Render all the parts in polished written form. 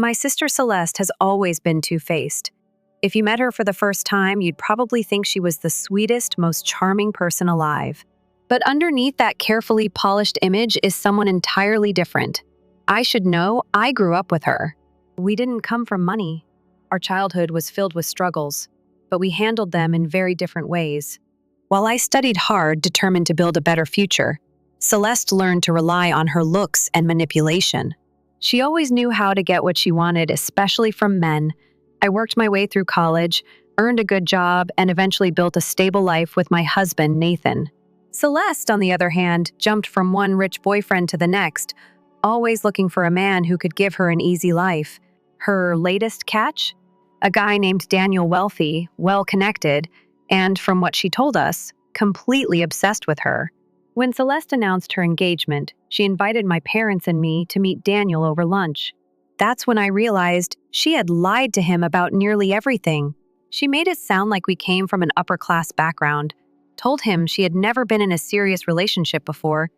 My sister Celeste has always been two-faced. If you met her for the first time, you'd probably think she was the sweetest, most charming person alive. But underneath that carefully polished image is someone entirely different. I should know, I grew up with her. We didn't come from money. Our childhood was filled with struggles, but we handled them in very different ways. While I studied hard, determined to build a better future, Celeste learned to rely on her looks and manipulation. She always knew how to get what she wanted, especially from men. I worked my way through college, earned a good job, and eventually built a stable life with my husband, Nathan. Celeste, on the other hand, jumped from one rich boyfriend to the next, always looking for a man who could give her an easy life. Her latest catch? A guy named Daniel, wealthy, well-connected, and, from what she told us, completely obsessed with her. When Celeste announced her engagement, she invited my parents and me to meet Daniel over lunch. That's when I realized she had lied to him about nearly everything. She made it sound like we came from an upper-class background, told him she had never been in a serious relationship before,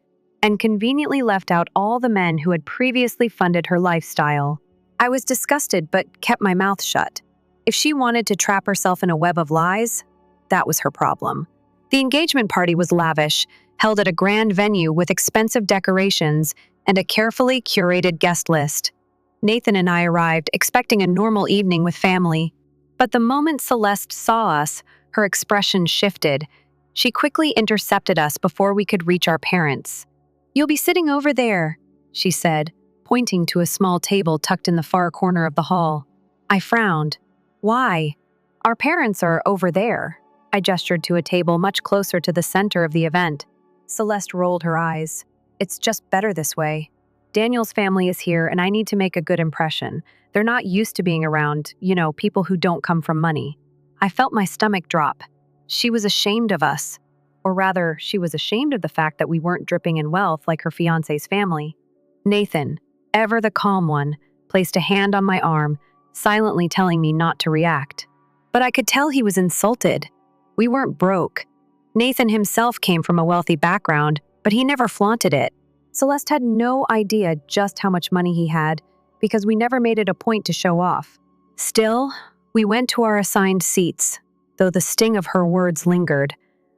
and conveniently left out all the men who had previously funded her lifestyle. I was disgusted but kept my mouth shut. If she wanted to trap herself in a web of lies, that was her problem. The engagement party was lavish, held at a grand venue with expensive decorations and a carefully curated guest list. Nathan and I arrived expecting a normal evening with family, but the moment Celeste saw us, her expression shifted. She quickly intercepted us before we could reach our parents. "You'll be sitting over there," she said, pointing to a small table tucked in the far corner of the hall. I frowned. "Why?" "Our parents are over there." I gestured to a table much closer to the center of the event. Celeste rolled her eyes. "It's just better this way. Daniel's family is here and I need to make a good impression. They're not used to being around, people who don't come from money." I felt my stomach drop. She was ashamed of us. Or rather, she was ashamed of the fact that we weren't dripping in wealth like her fiancé's family. Nathan, ever the calm one, placed a hand on my arm, silently telling me not to react. But I could tell he was insulted. We weren't broke. Nathan himself came from a wealthy background, but he never flaunted it. Celeste had no idea just how much money he had, because we never made it a point to show off. Still, we went to our assigned seats, though the sting of her words lingered.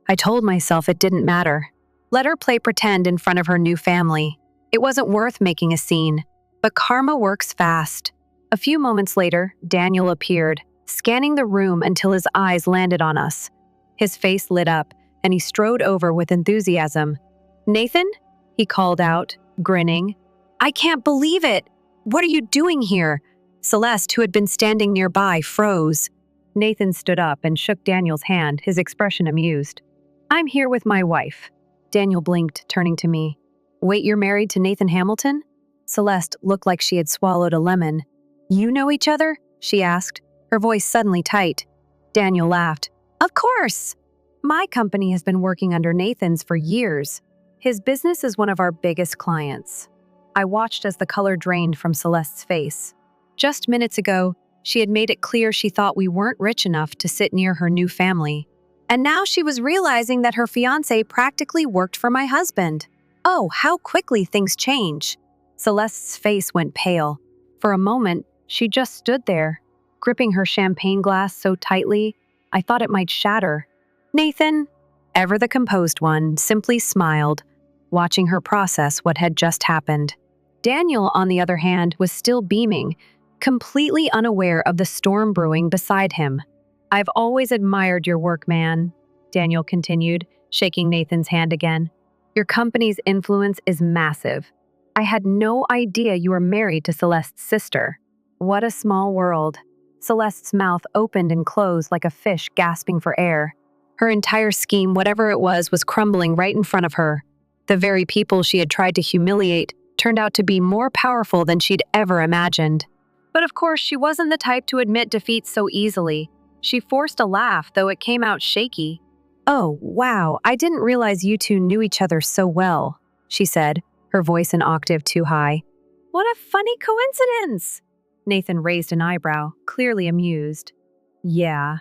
I told myself it didn't matter. Let her play pretend in front of her new family. It wasn't worth making a scene. But karma works fast. A few moments later, Daniel appeared, scanning the room until his eyes landed on us. His face lit up, and he strode over with enthusiasm. "Nathan?" he called out, grinning. "I can't believe it! What are you doing here?" Celeste, who had been standing nearby, froze. Nathan stood up and shook Daniel's hand, his expression amused. "I'm here with my wife." Daniel blinked, turning to me. "Wait, you're married to Nathan Hamilton?" Celeste looked like she had swallowed a lemon. "You know each other?" she asked, her voice suddenly tight. Daniel laughed. "Of course! My company has been working under Nathan's for years. His business is one of our biggest clients." I watched as the color drained from Celeste's face. Just minutes ago, she had made it clear she thought we weren't rich enough to sit near her new family. And now she was realizing that her fiancé practically worked for my husband. Oh, how quickly things change. Celeste's face went pale. For a moment, she just stood there, gripping her champagne glass so tightly, I thought it might shatter. Nathan, ever the composed one, simply smiled, watching her process what had just happened. Daniel, on the other hand, was still beaming, completely unaware of the storm brewing beside him. "I've always admired your work, man," Daniel continued, shaking Nathan's hand again. "Your company's influence is massive. I had no idea you were married to Celeste's sister. What a small world." Celeste's mouth opened and closed like a fish gasping for air. Her entire scheme, whatever it was crumbling right in front of her. The very people she had tried to humiliate turned out to be more powerful than she'd ever imagined. But of course, she wasn't the type to admit defeat so easily. She forced a laugh, though it came out shaky. "Oh, wow, I didn't realize you two knew each other so well," she said, her voice an octave too high. "What a funny coincidence!" Nathan raised an eyebrow, clearly amused. "Yeah,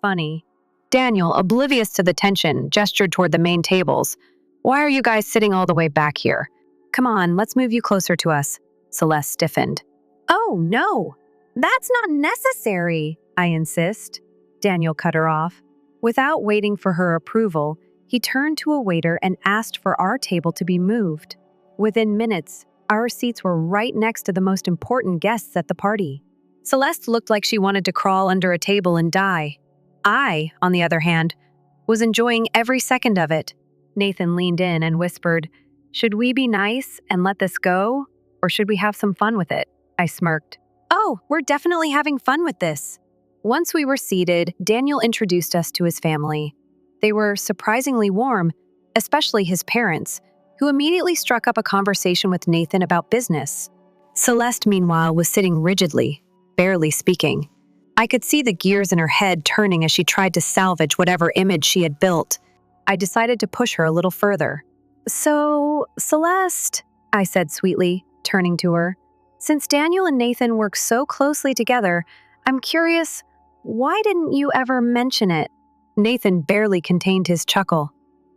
funny." Daniel, oblivious to the tension, gestured toward the main tables. "Why are you guys sitting all the way back here? Come on, let's move you closer to us." Celeste stiffened. Oh, no, that's not necessary, I insist. Daniel cut her off. Without waiting for her approval, he turned to a waiter and asked for our table to be moved. Within minutes, our seats were right next to the most important guests at the party. Celeste looked like she wanted to crawl under a table and die. I, on the other hand, was enjoying every second of it. Nathan leaned in and whispered, "Should we be nice and let this go, or should we have some fun with it?" I smirked. "Oh, we're definitely having fun with this." Once we were seated, Daniel introduced us to his family. They were surprisingly warm, especially his parents, who immediately struck up a conversation with Nathan about business. Celeste, meanwhile, was sitting rigidly, barely speaking. I could see the gears in her head turning as she tried to salvage whatever image she had built. I decided to push her a little further. "So, Celeste," I said sweetly, turning to her, "since Daniel and Nathan work so closely together, I'm curious, why didn't you ever mention it?" Nathan barely contained his chuckle.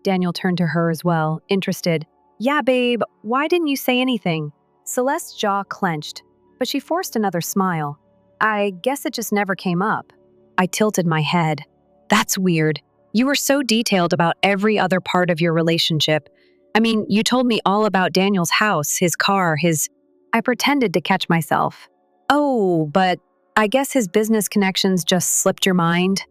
Daniel turned to her as well, interested. "Yeah, babe, why didn't you say anything?" Celeste's jaw clenched, but she forced another smile. "I guess it just never came up." I tilted my head. "That's weird. You were so detailed about every other part of your relationship. I mean, you told me all about Daniel's house, his car, his—" I pretended to catch myself. "Oh, but I guess his business connections just slipped your mind?"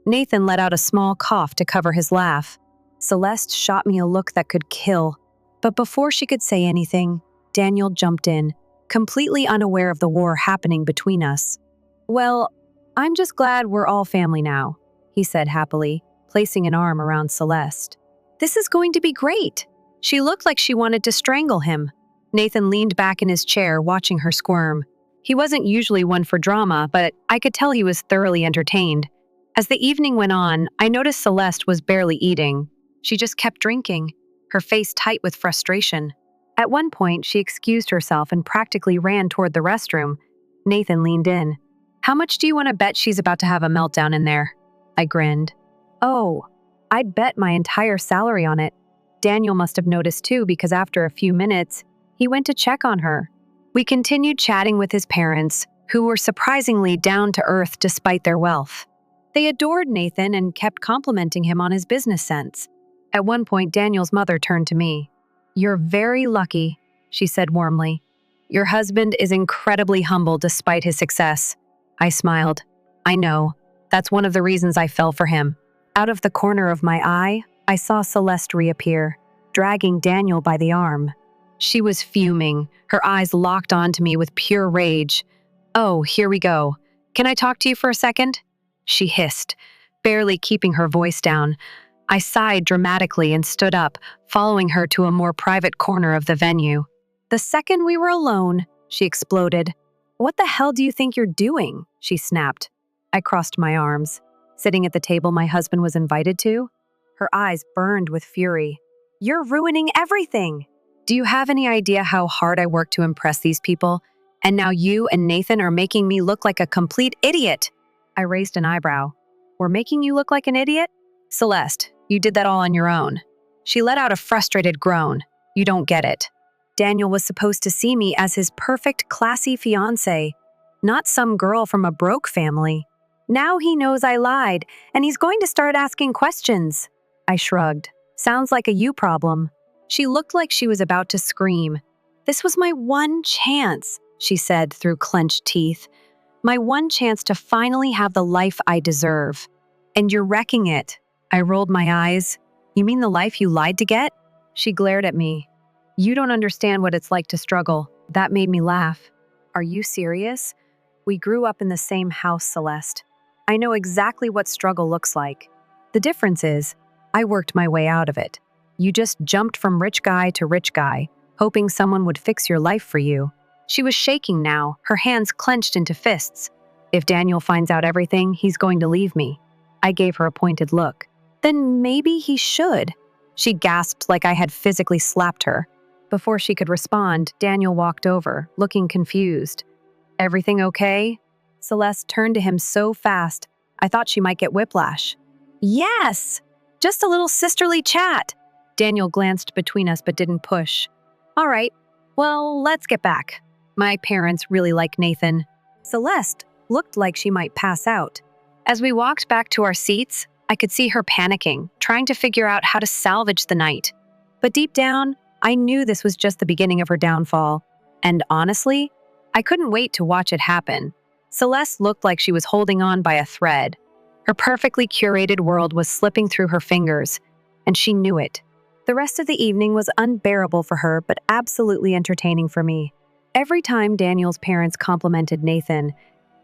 Nathan let out a small cough to cover his laugh. Celeste shot me a look that could kill. But before she could say anything, Daniel jumped in, completely unaware of the war happening between us. "Well, I'm just glad we're all family now," he said happily, placing an arm around Celeste. "This is going to be great." She looked like she wanted to strangle him. Nathan leaned back in his chair, watching her squirm. He wasn't usually one for drama, but I could tell he was thoroughly entertained. As the evening went on, I noticed Celeste was barely eating. She just kept drinking, her face tight with frustration. At one point, she excused herself and practically ran toward the restroom. Nathan leaned in. "How much do you want to bet she's about to have a meltdown in there?" I grinned. "Oh, I'd bet my entire salary on it." Daniel must have noticed too, because after a few minutes, he went to check on her. We continued chatting with his parents, who were surprisingly down to earth despite their wealth. They adored Nathan and kept complimenting him on his business sense. At one point, Daniel's mother turned to me. "You're very lucky," she said warmly. "Your husband is incredibly humble despite his success." I smiled. "I know. That's one of the reasons I fell for him." Out of the corner of my eye, I saw Celeste reappear, dragging Daniel by the arm. She was fuming, her eyes locked onto me with pure rage. "Oh, here we go. Can I talk to you for a second?" She hissed, barely keeping her voice down. I sighed dramatically and stood up, following her to a more private corner of the venue. The second we were alone, she exploded. "What the hell do you think you're doing?" she snapped. I crossed my arms. Sitting at the table my husband was invited to? Her eyes burned with fury. "You're ruining everything! Do you have any idea how hard I worked to impress these people? And now you and Nathan are making me look like a complete idiot!" I raised an eyebrow. "We're making you look like an idiot? Celeste, you did that all on your own." She let out a frustrated groan. "You don't get it. Daniel was supposed to see me as his perfect, classy fiancé, not some girl from a broke family. Now he knows I lied, and he's going to start asking questions." I shrugged. "Sounds like a you problem." She looked like she was about to scream. "This was my one chance," she said through clenched teeth. "My one chance to finally have the life I deserve. And you're wrecking it." I rolled my eyes. "You mean the life you lied to get?" She glared at me. "You don't understand what it's like to struggle." That made me laugh. "Are you serious? We grew up in the same house, Celeste. I know exactly what struggle looks like. The difference is, I worked my way out of it. You just jumped from rich guy to rich guy, hoping someone would fix your life for you." She was shaking now, her hands clenched into fists. "If Daniel finds out everything, he's going to leave me." I gave her a pointed look. "Then maybe he should." She gasped like I had physically slapped her. Before she could respond, Daniel walked over, looking confused. "Everything okay?" Celeste turned to him so fast, I thought she might get whiplash. "Yes! Just a little sisterly chat." Daniel glanced between us but didn't push. "All right, well, let's get back." My parents really like Nathan. Celeste looked like she might pass out. As we walked back to our seats, I could see her panicking, trying to figure out how to salvage the night. But deep down, I knew this was just the beginning of her downfall. And honestly, I couldn't wait to watch it happen. Celeste looked like she was holding on by a thread. Her perfectly curated world was slipping through her fingers, and she knew it. The rest of the evening was unbearable for her, but absolutely entertaining for me. Every time Daniel's parents complimented Nathan,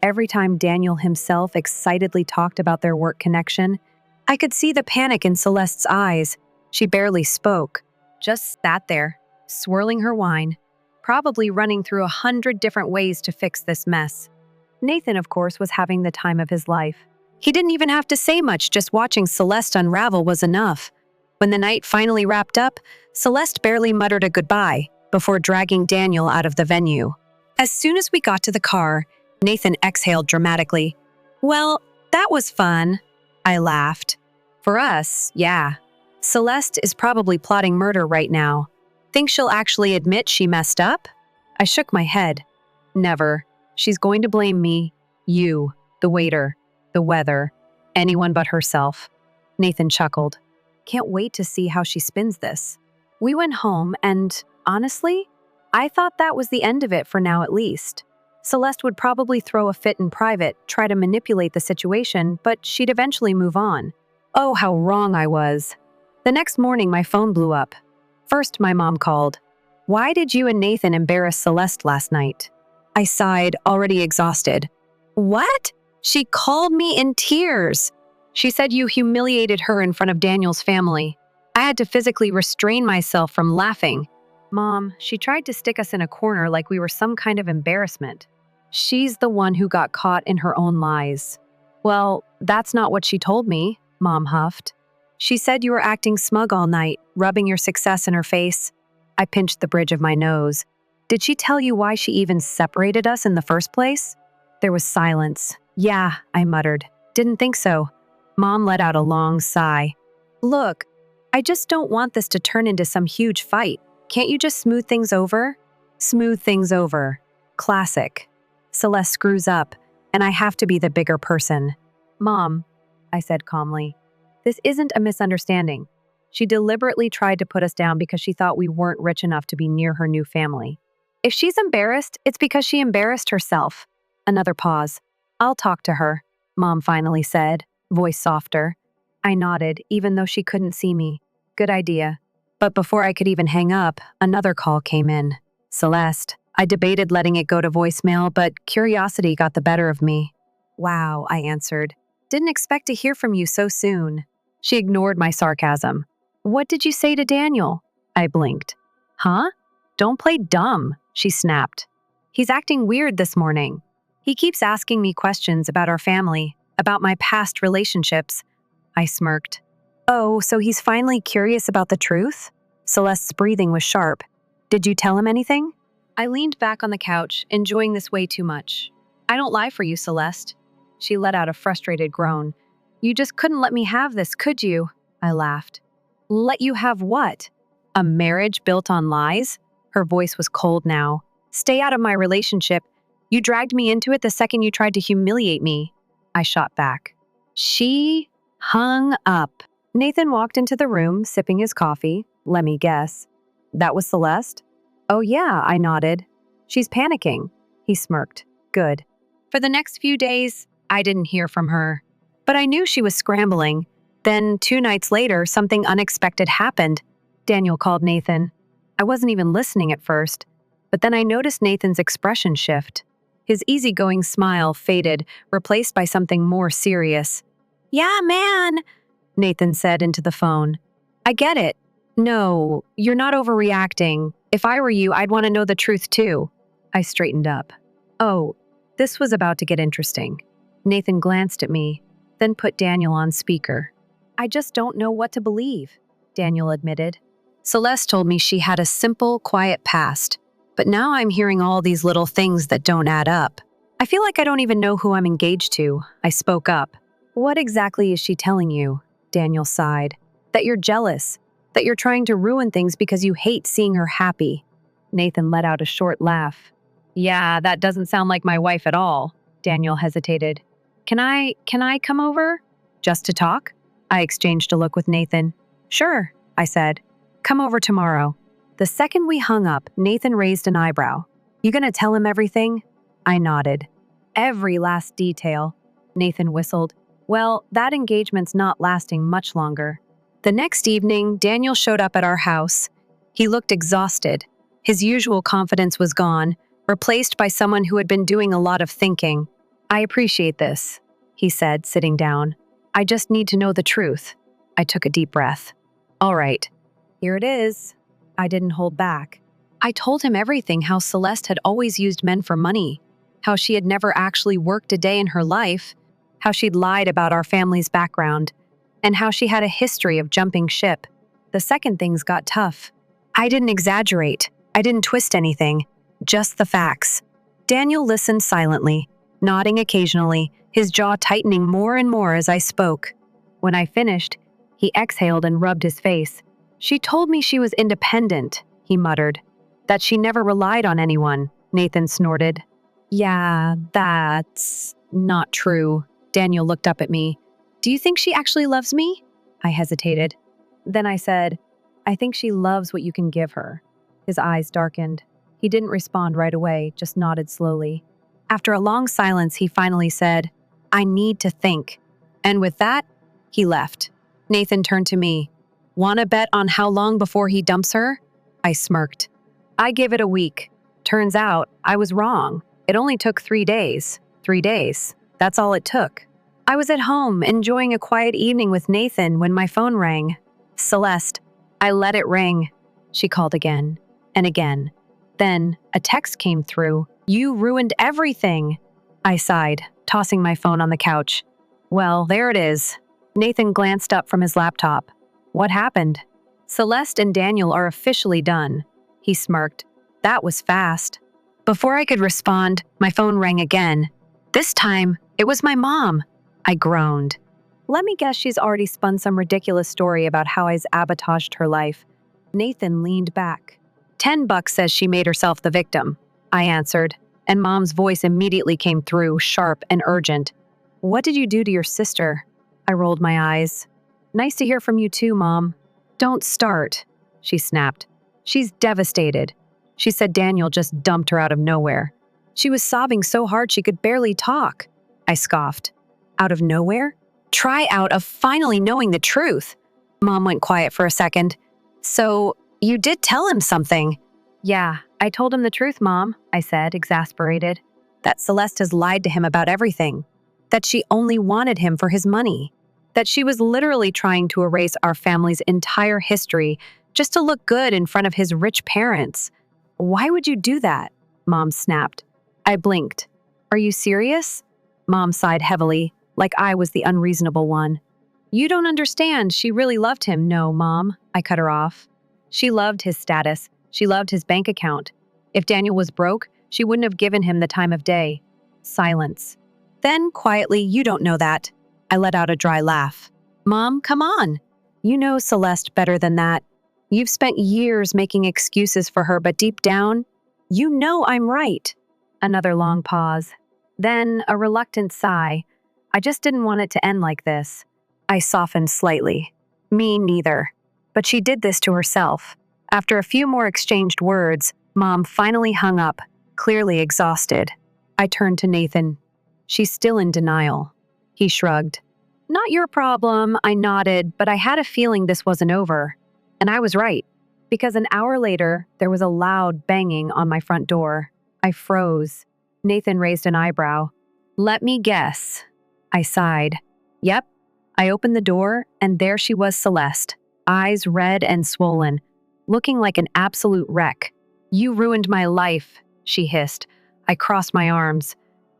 every time Daniel himself excitedly talked about their work connection, I could see the panic in Celeste's eyes. She barely spoke, just sat there, swirling her wine, probably running through 100 different ways to fix this mess. Nathan, of course, was having the time of his life. He didn't even have to say much, just watching Celeste unravel was enough. When the night finally wrapped up, Celeste barely muttered a goodbye before dragging Daniel out of the venue. As soon as we got to the car, Nathan exhaled dramatically. "Well, that was fun," I laughed. "For us, yeah. Celeste is probably plotting murder right now. Think she'll actually admit she messed up?" I shook my head. "Never. She's going to blame me, you, the waiter, the weather, anyone but herself." Nathan chuckled. "Can't wait to see how she spins this." We went home and, honestly, I thought that was the end of it for now at least. Celeste would probably throw a fit in private, try to manipulate the situation, but she'd eventually move on. Oh, how wrong I was. The next morning, my phone blew up. First, my mom called. "Why did you and Nathan embarrass Celeste last night?" I sighed, already exhausted. "What?" She called me in tears. She said you humiliated her in front of Daniel's family. I had to physically restrain myself from laughing. Mom, she tried to stick us in a corner like we were some kind of embarrassment. She's the one who got caught in her own lies. Well, that's not what she told me, Mom huffed. She said you were acting smug all night, rubbing your success in her face. I pinched the bridge of my nose. Did she tell you why she even separated us in the first place? There was silence. Yeah, I muttered. Didn't think so. Mom let out a long sigh. Look, I just don't want this to turn into some huge fight. Can't you just smooth things over? Smooth things over. Classic. Celeste screws up, and I have to be the bigger person. Mom, I said calmly, this isn't a misunderstanding. She deliberately tried to put us down because she thought we weren't rich enough to be near her new family. If she's embarrassed, it's because she embarrassed herself. Another pause. I'll talk to her, Mom finally said, voice softer. I nodded, even though she couldn't see me. Good idea. But before I could even hang up, another call came in. Celeste. I debated letting it go to voicemail, but curiosity got the better of me. Wow, I answered. Didn't expect to hear from you so soon. She ignored my sarcasm. What did you say to Daniel? I blinked. Huh? Don't play dumb, she snapped. He's acting weird this morning. He keeps asking me questions about our family, about my past relationships. I smirked. Oh, so he's finally curious about the truth? Celeste's breathing was sharp. Did you tell him anything? I leaned back on the couch, enjoying this way too much. I don't lie for you, Celeste. She let out a frustrated groan. You just couldn't let me have this, could you? I laughed. Let you have what? A marriage built on lies? Her voice was cold now. Stay out of my relationship. You dragged me into it the second you tried to humiliate me. I shot back. She hung up. Nathan walked into the room, sipping his coffee. Let me guess. That was Celeste? Oh yeah, I nodded. She's panicking. He smirked. Good. For the next few days, I didn't hear from her. But I knew she was scrambling. Then 2 nights later, something unexpected happened. Daniel called Nathan. I wasn't even listening at first. But then I noticed Nathan's expression shift. His easygoing smile faded, replaced by something more serious. Yeah, man, Nathan said into the phone. I get it. No, you're not overreacting. If I were you, I'd want to know the truth too. I straightened up. Oh, this was about to get interesting. Nathan glanced at me, then put Daniel on speaker. I just don't know what to believe, Daniel admitted. Celeste told me she had a simple, quiet past, but now I'm hearing all these little things that don't add up. I feel like I don't even know who I'm engaged to. I spoke up. What exactly is she telling you? Daniel sighed. That you're jealous. That you're trying to ruin things because you hate seeing her happy. Nathan let out a short laugh. Yeah, that doesn't sound like my wife at all. Daniel hesitated. Can I come over? Just to talk? I exchanged a look with Nathan. Sure, I said. Come over tomorrow. The second we hung up, Nathan raised an eyebrow. You gonna tell him everything? I nodded. Every last detail. Nathan whistled. Well, that engagement's not lasting much longer. The next evening, Daniel showed up at our house. He looked exhausted. His usual confidence was gone, replaced by someone who had been doing a lot of thinking. I appreciate this, he said, sitting down. I just need to know the truth. I took a deep breath. All right, here it is. I didn't hold back. I told him everything, how Celeste had always used men for money, how she had never actually worked a day in her life, how she'd lied about our family's background, and how she had a history of jumping ship. The second things got tough. I didn't exaggerate. I didn't twist anything. Just the facts. Daniel listened silently, nodding occasionally, his jaw tightening more and more as I spoke. When I finished, he exhaled and rubbed his face. She told me she was independent, he muttered. That she never relied on anyone, Nathan snorted. Yeah, that's not true. Daniel looked up at me. Do you think she actually loves me? I hesitated. Then I said, I think she loves what you can give her. His eyes darkened. He didn't respond right away, just nodded slowly. After a long silence, he finally said, I need to think. And with that, he left. Nathan turned to me. Wanna bet on how long before he dumps her? I smirked. I give it a week. Turns out, I was wrong. It only took 3 days. 3 days. That's all it took. I was at home, enjoying a quiet evening with Nathan when my phone rang. Celeste. I let it ring. She called again and again. Then, a text came through. You ruined everything. I sighed, tossing my phone on the couch. Well, there it is. Nathan glanced up from his laptop. What happened? Celeste and Daniel are officially done. He smirked. That was fast. Before I could respond, my phone rang again. This time, it was my mom. I groaned. Let me guess she's already spun some ridiculous story about how I sabotaged her life. Nathan leaned back. $10 says she made herself the victim, I answered, and Mom's voice immediately came through, sharp and urgent. What did you do to your sister? I rolled my eyes. Nice to hear from you too, Mom. Don't start, she snapped. She's devastated. She said Daniel just dumped her out of nowhere. She was sobbing so hard she could barely talk. I scoffed. Out of nowhere? Try out of finally knowing the truth. Mom went quiet for a second. So, you did tell him something? Yeah, I told him the truth, Mom, I said, exasperated. That Celeste has lied to him about everything. That she only wanted him for his money. That she was literally trying to erase our family's entire history just to look good in front of his rich parents. Why would you do that? Mom snapped. I blinked. Are you serious? Mom sighed heavily, like I was the unreasonable one. You don't understand. She really loved him. No, Mom, I cut her off. She loved his status. She loved his bank account. If Daniel was broke, she wouldn't have given him the time of day. Silence. Then, quietly, you don't know that. I let out a dry laugh. Mom, come on. You know Celeste better than that. You've spent years making excuses for her, but deep down, you know I'm right. Another long pause. Then a reluctant sigh. I just didn't want it to end like this. I softened slightly. Me neither. But she did this to herself. After a few more exchanged words, Mom finally hung up, clearly exhausted. I turned to Nathan. She's still in denial. He shrugged. Not your problem, I nodded, but I had a feeling this wasn't over. And I was right, because an hour later, there was a loud banging on my front door. I froze. Nathan raised an eyebrow. Let me guess. I sighed. Yep. I opened the door, and there she was, Celeste, eyes red and swollen, looking like an absolute wreck. You ruined my life, she hissed. I crossed my arms.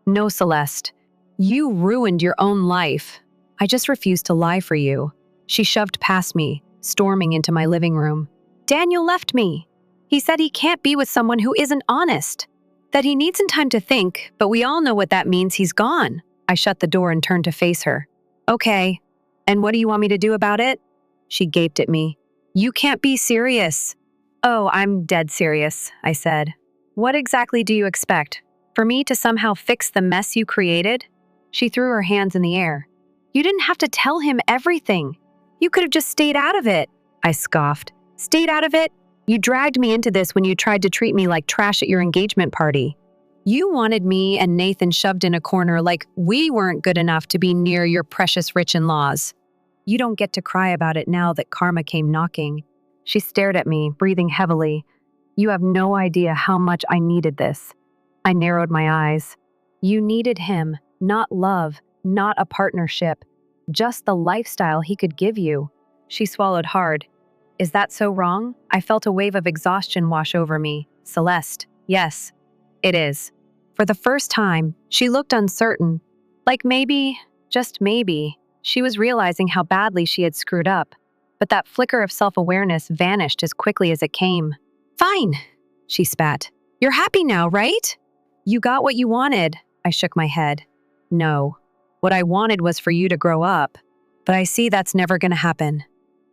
No, Celeste. You ruined your own life. I just refused to lie for you. She shoved past me, storming into my living room. Daniel left me. He said he can't be with someone who isn't honest. That he needs some time to think, but we all know what that means. He's gone. I shut the door and turned to face her. Okay. And what do you want me to do about it? She gaped at me. You can't be serious. Oh, I'm dead serious, I said. What exactly do you expect? For me to somehow fix the mess you created? She threw her hands in the air. You didn't have to tell him everything. You could have just stayed out of it. I scoffed. Stayed out of it? You dragged me into this when you tried to treat me like trash at your engagement party. You wanted me and Nathan shoved in a corner like we weren't good enough to be near your precious rich in-laws. You don't get to cry about it now that karma came knocking. She stared at me, breathing heavily. You have no idea how much I needed this. I narrowed my eyes. You needed him, not love, not a partnership, just the lifestyle he could give you. She swallowed hard. Is that so wrong? I felt a wave of exhaustion wash over me. Celeste, yes, it is. For the first time, she looked uncertain. Like maybe, just maybe, she was realizing how badly she had screwed up. But that flicker of self-awareness vanished as quickly as it came. Fine, she spat. You're happy now, right? You got what you wanted. I shook my head. No. What I wanted was for you to grow up. But I see that's never going to happen.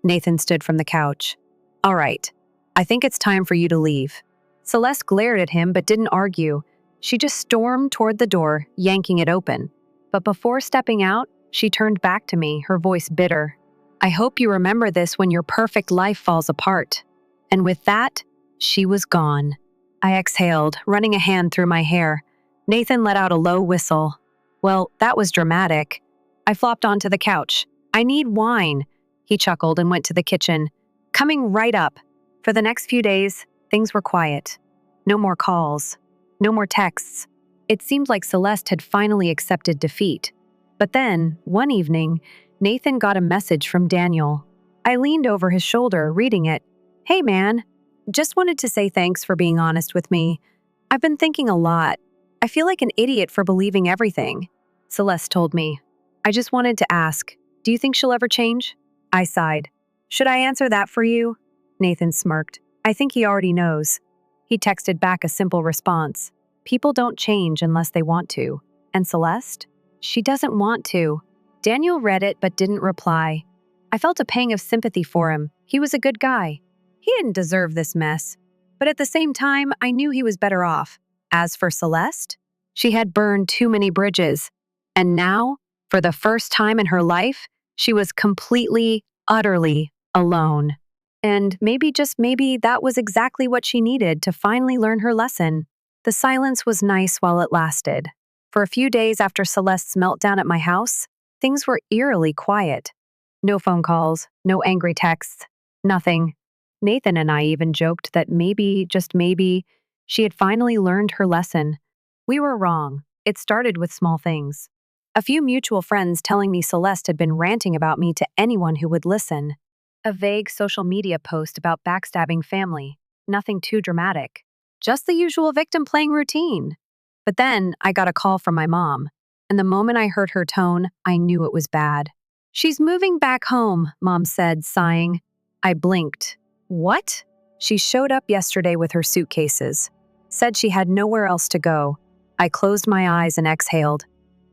Nathan stood from the couch. All right. I think it's time for you to leave. Celeste glared at him but didn't argue. She just stormed toward the door, yanking it open. But before stepping out, she turned back to me, her voice bitter. I hope you remember this when your perfect life falls apart. And with that, she was gone. I exhaled, running a hand through my hair. Nathan let out a low whistle. Well, that was dramatic. I flopped onto the couch. I need wine. He chuckled and went to the kitchen. Coming right up. For the next few days, things were quiet. No more calls. No more texts. It seemed like Celeste had finally accepted defeat. But then, one evening, Nathan got a message from Daniel. I leaned over his shoulder, reading it. Hey man, just wanted to say thanks for being honest with me. I've been thinking a lot. I feel like an idiot for believing everything. Celeste told me. I just wanted to ask, do you think she'll ever change? I sighed. Should I answer that for you? Nathan smirked. I think he already knows. He texted back a simple response. People don't change unless they want to. And Celeste? She doesn't want to. Daniel read it but didn't reply. I felt a pang of sympathy for him. He was a good guy. He didn't deserve this mess. But at the same time, I knew he was better off. As for Celeste, she had burned too many bridges. And now, for the first time in her life, she was completely, utterly alone. And maybe, just maybe, that was exactly what she needed to finally learn her lesson. The silence was nice while it lasted. For a few days after Celeste's meltdown at my house, things were eerily quiet. No phone calls, no angry texts, nothing. Nathan and I even joked that maybe, just maybe, she had finally learned her lesson. We were wrong. It started with small things. A few mutual friends telling me Celeste had been ranting about me to anyone who would listen. A vague social media post about backstabbing family. Nothing too dramatic. Just the usual victim playing routine. But then I got a call from my mom, and the moment I heard her tone, I knew it was bad. She's moving back home, Mom said, sighing. I blinked. What? She showed up yesterday with her suitcases. Said she had nowhere else to go. I closed my eyes and exhaled.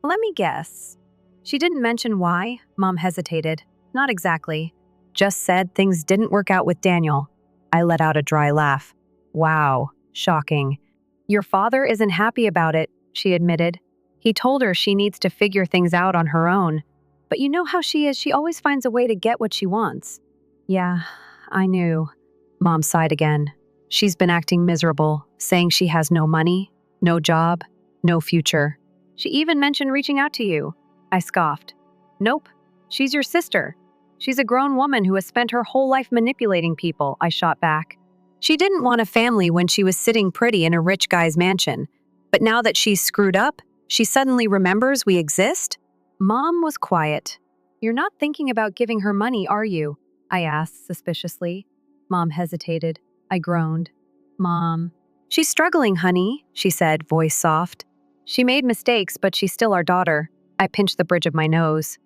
Let me guess. She didn't mention why, Mom hesitated. Not exactly. Just said things didn't work out with Daniel. I let out a dry laugh. Wow, shocking. Your father isn't happy about it, she admitted. He told her she needs to figure things out on her own. But you know how she is, she always finds a way to get what she wants. Yeah, I knew. Mom sighed again. She's been acting miserable, saying she has no money, no job, no future. She even mentioned reaching out to you. I scoffed. Nope, she's your sister. She's a grown woman who has spent her whole life manipulating people, I shot back. She didn't want a family when she was sitting pretty in a rich guy's mansion. But now that she's screwed up, she suddenly remembers we exist? Mom was quiet. You're not thinking about giving her money, are you? I asked suspiciously. Mom hesitated. I groaned. Mom. She's struggling, honey, she said, voice soft. She made mistakes, but she's still our daughter. I pinched the bridge of my nose.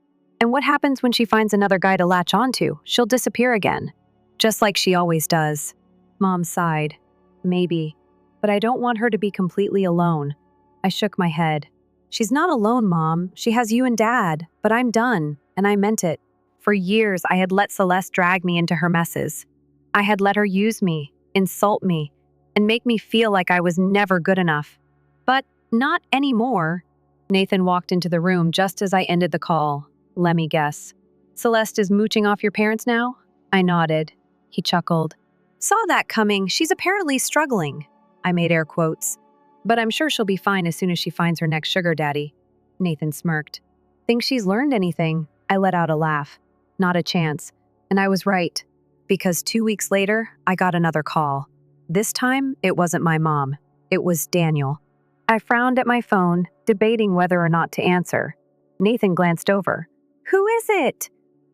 And what happens when she finds another guy to latch onto? She'll disappear again. Just like she always does. Mom sighed. Maybe. But I don't want her to be completely alone. I shook my head. She's not alone, Mom. She has you and Dad. But I'm done. And I meant it. For years, I had let Celeste drag me into her messes. I had let her use me, insult me, and make me feel like I was never good enough. But not anymore. Nathan walked into the room just as I ended the call. Let me guess. Celeste is mooching off your parents now? I nodded. He chuckled. Saw that coming. She's apparently struggling. I made air quotes. But I'm sure she'll be fine as soon as she finds her next sugar daddy. Nathan smirked. Think she's learned anything? I let out a laugh. Not a chance. And I was right. Because 2 weeks later, I got another call. This time, it wasn't my mom. It was Daniel. I frowned at my phone, debating whether or not to answer. Nathan glanced over. Who is it?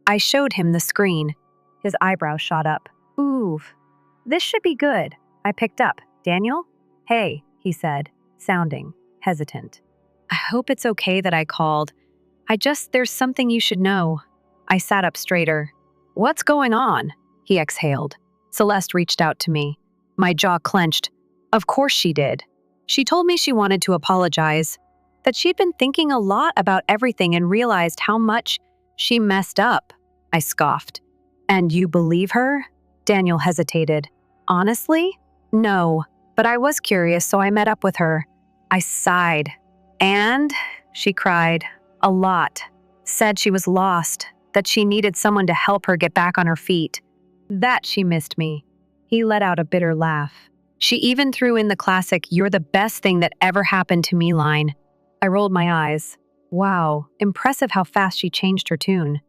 I showed him the screen. His eyebrows shot up. Oof. This should be good. I picked up. Daniel? Hey, he said, sounding hesitant. I hope it's okay that I called. There's something you should know. I sat up straighter. What's going on? He exhaled. Celeste reached out to me. My jaw clenched. Of course she did. She told me she wanted to apologize, that she'd been thinking a lot about everything and realized how much she messed up. I scoffed. And you believe her? Daniel hesitated. Honestly? No, but I was curious, so I met up with her. I sighed. And? She cried. A lot. Said she was lost, that she needed someone to help her get back on her feet. That she missed me. He let out a bitter laugh. She even threw in the classic, "You're the best thing that ever happened to me" line. I rolled my eyes. Wow, impressive how fast she changed her tune.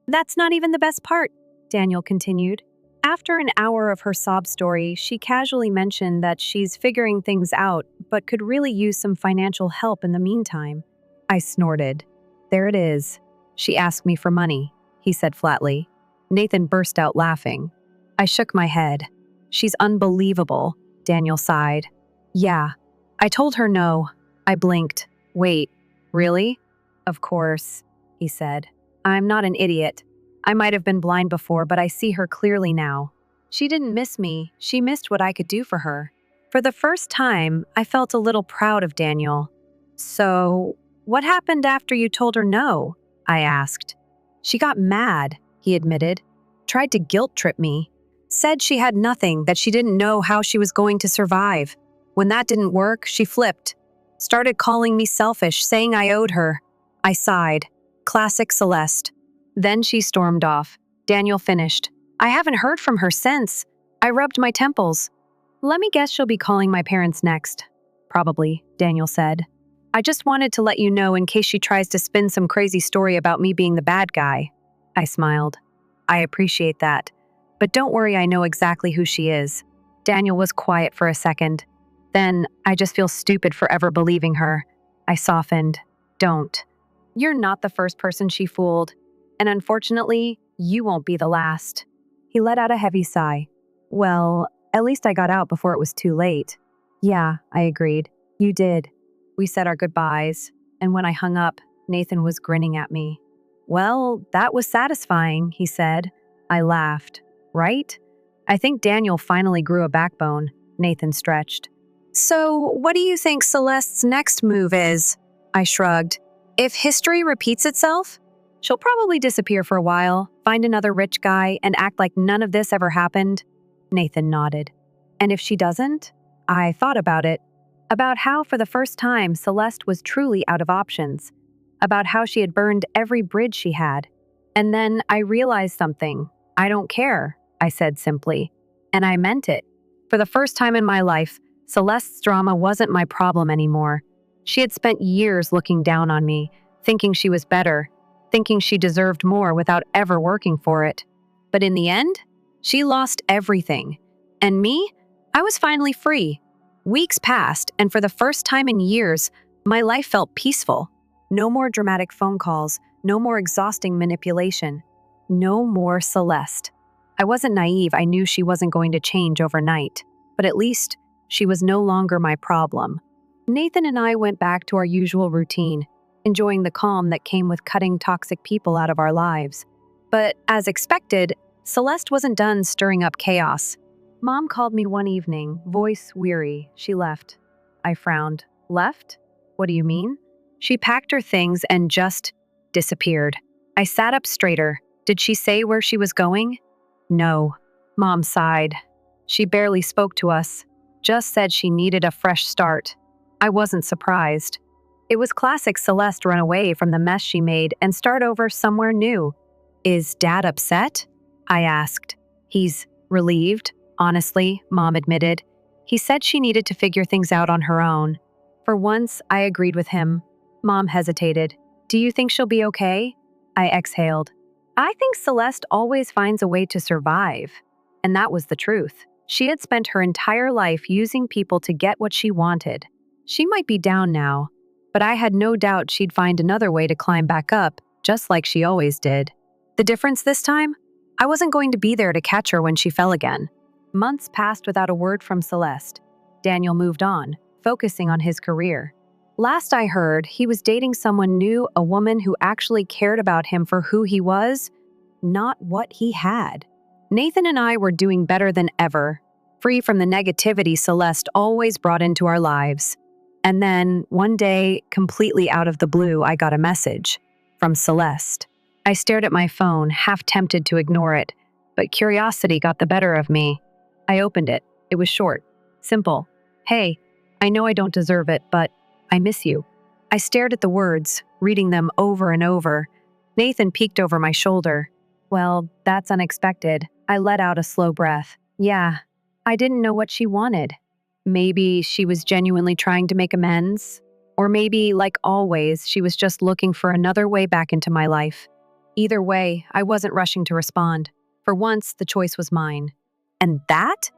That's not even the best part, Daniel continued. After an hour of her sob story, she casually mentioned that she's figuring things out, but could really use some financial help in the meantime. I snorted. There it is. She asked me for money, he said flatly. Nathan burst out laughing. I shook my head. She's unbelievable, Daniel sighed. Yeah. I told her no. I blinked. Wait, really? Of course, he said. I'm not an idiot. I might have been blind before, but I see her clearly now. She didn't miss me. She missed what I could do for her. For the first time, I felt a little proud of Daniel. So, what happened after you told her no? I asked. She got mad, he admitted. Tried to guilt trip me. Said she had nothing, that she didn't know how she was going to survive. When that didn't work, she flipped. Started calling me selfish, saying I owed her. I sighed. Classic Celeste. Then she stormed off. Daniel finished. I haven't heard from her since. I rubbed my temples. Let me guess she'll be calling my parents next. Probably, Daniel said. I just wanted to let you know in case she tries to spin some crazy story about me being the bad guy. I smiled. I appreciate that. But don't worry, I know exactly who she is. Daniel was quiet for a second. Then, I just feel stupid for ever believing her. I softened. Don't. You're not the first person she fooled. And unfortunately, you won't be the last. He let out a heavy sigh. Well, at least I got out before it was too late. Yeah, I agreed. You did. We said our goodbyes, and when I hung up, Nathan was grinning at me. Well, that was satisfying, he said. I laughed. Right? I think Daniel finally grew a backbone. Nathan stretched. So, what do you think Celeste's next move is? I shrugged. If history repeats itself, she'll probably disappear for a while, find another rich guy, and act like none of this ever happened. Nathan nodded. And if she doesn't? I thought about it. About how, for the first time, Celeste was truly out of options. About how she had burned every bridge she had. And then I realized something. I don't care, I said simply. And I meant it. For the first time in my life, Celeste's drama wasn't my problem anymore. She had spent years looking down on me, thinking she was better, thinking she deserved more without ever working for it. But in the end, she lost everything. And me? I was finally free. Weeks passed, and for the first time in years, my life felt peaceful. No more dramatic phone calls, no more exhausting manipulation. No more Celeste. I wasn't naive, I knew she wasn't going to change overnight. But at least, she was no longer my problem. Nathan and I went back to our usual routine, enjoying the calm that came with cutting toxic people out of our lives. But as expected, Celeste wasn't done stirring up chaos. Mom called me one evening, voice weary. She left. I frowned. Left? What do you mean? She packed her things and just disappeared. I sat up straighter. Did she say where she was going? No. Mom sighed. She barely spoke to us. just said she needed a fresh start. I wasn't surprised. It was classic Celeste run away from the mess she made and start over somewhere new. Is Dad upset? I asked. He's relieved, honestly, Mom admitted. He said she needed to figure things out on her own. For once, I agreed with him. Mom hesitated. Do you think she'll be okay? I exhaled. I think Celeste always finds a way to survive. And that was the truth. She had spent her entire life using people to get what she wanted. She might be down now, but I had no doubt she'd find another way to climb back up, just like she always did. The difference this time? I wasn't going to be there to catch her when she fell again. Months passed without a word from Celeste. Daniel moved on, focusing on his career. Last I heard, he was dating someone new, a woman who actually cared about him for who he was, not what he had. Nathan and I were doing better than ever, free from the negativity Celeste always brought into our lives. And then, one day, completely out of the blue, I got a message from Celeste. I stared at my phone, half tempted to ignore it, but curiosity got the better of me. I opened it. It was short, simple. Hey, I know I don't deserve it, but I miss you. I stared at the words, reading them over and over. Nathan peeked over my shoulder. Well, that's unexpected. I let out a slow breath. Yeah, I didn't know what she wanted. Maybe she was genuinely trying to make amends. Or maybe, like always, she was just looking for another way back into my life. Either way, I wasn't rushing to respond. For once, the choice was mine. And that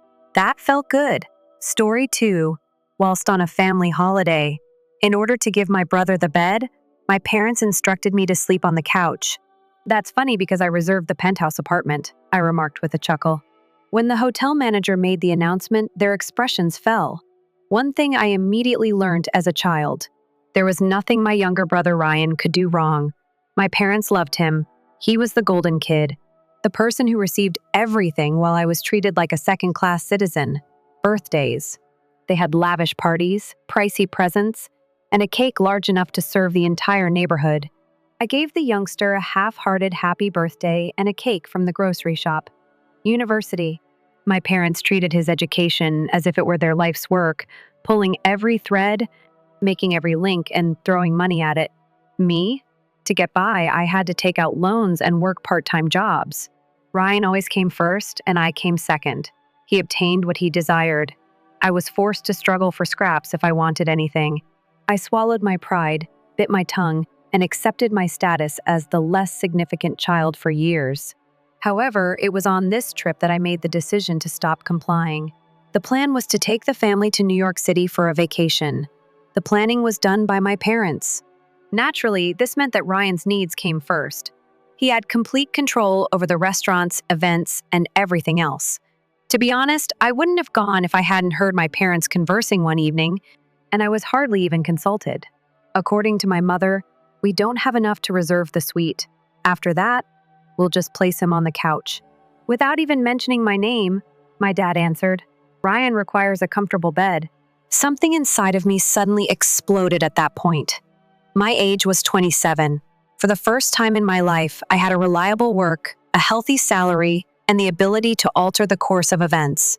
felt good. Story 2. Whilst on a family holiday, in order to give my brother the bed, my parents instructed me to sleep on the couch. That's funny because I reserved the penthouse apartment, I remarked with a chuckle. When the hotel manager made the announcement, their expressions fell. One thing I immediately learned as a child. There was nothing my younger brother Ryan could do wrong. My parents loved him. He was the golden kid, the person who received everything while I was treated like a second-class citizen. Birthdays. They had lavish parties, pricey presents, and a cake large enough to serve the entire neighborhood. I gave the youngster a half-hearted happy birthday and a cake from the grocery shop. University. My parents treated his education as if it were their life's work, pulling every thread, making every link, and throwing money at it. Me? To get by, I had to take out loans and work part-time jobs. Ryan always came first, and I came second. He obtained what he desired. I was forced to struggle for scraps if I wanted anything. I swallowed my pride, bit my tongue, and accepted my status as the less significant child for years. However, it was on this trip that I made the decision to stop complying. The plan was to take the family to New York City for a vacation. The planning was done by my parents. Naturally, this meant that Ryan's needs came first. He had complete control over the restaurants, events, and everything else. To be honest, I wouldn't have gone if I hadn't heard my parents conversing one evening, and I was hardly even consulted. According to my mother, we don't have enough to reserve the suite. After that, we'll just place him on the couch. Without even mentioning my name, my dad answered, Ryan requires a comfortable bed. Something inside of me suddenly exploded at that point. My age was 27. For the first time in my life, I had a reliable work, a healthy salary, and the ability to alter the course of events.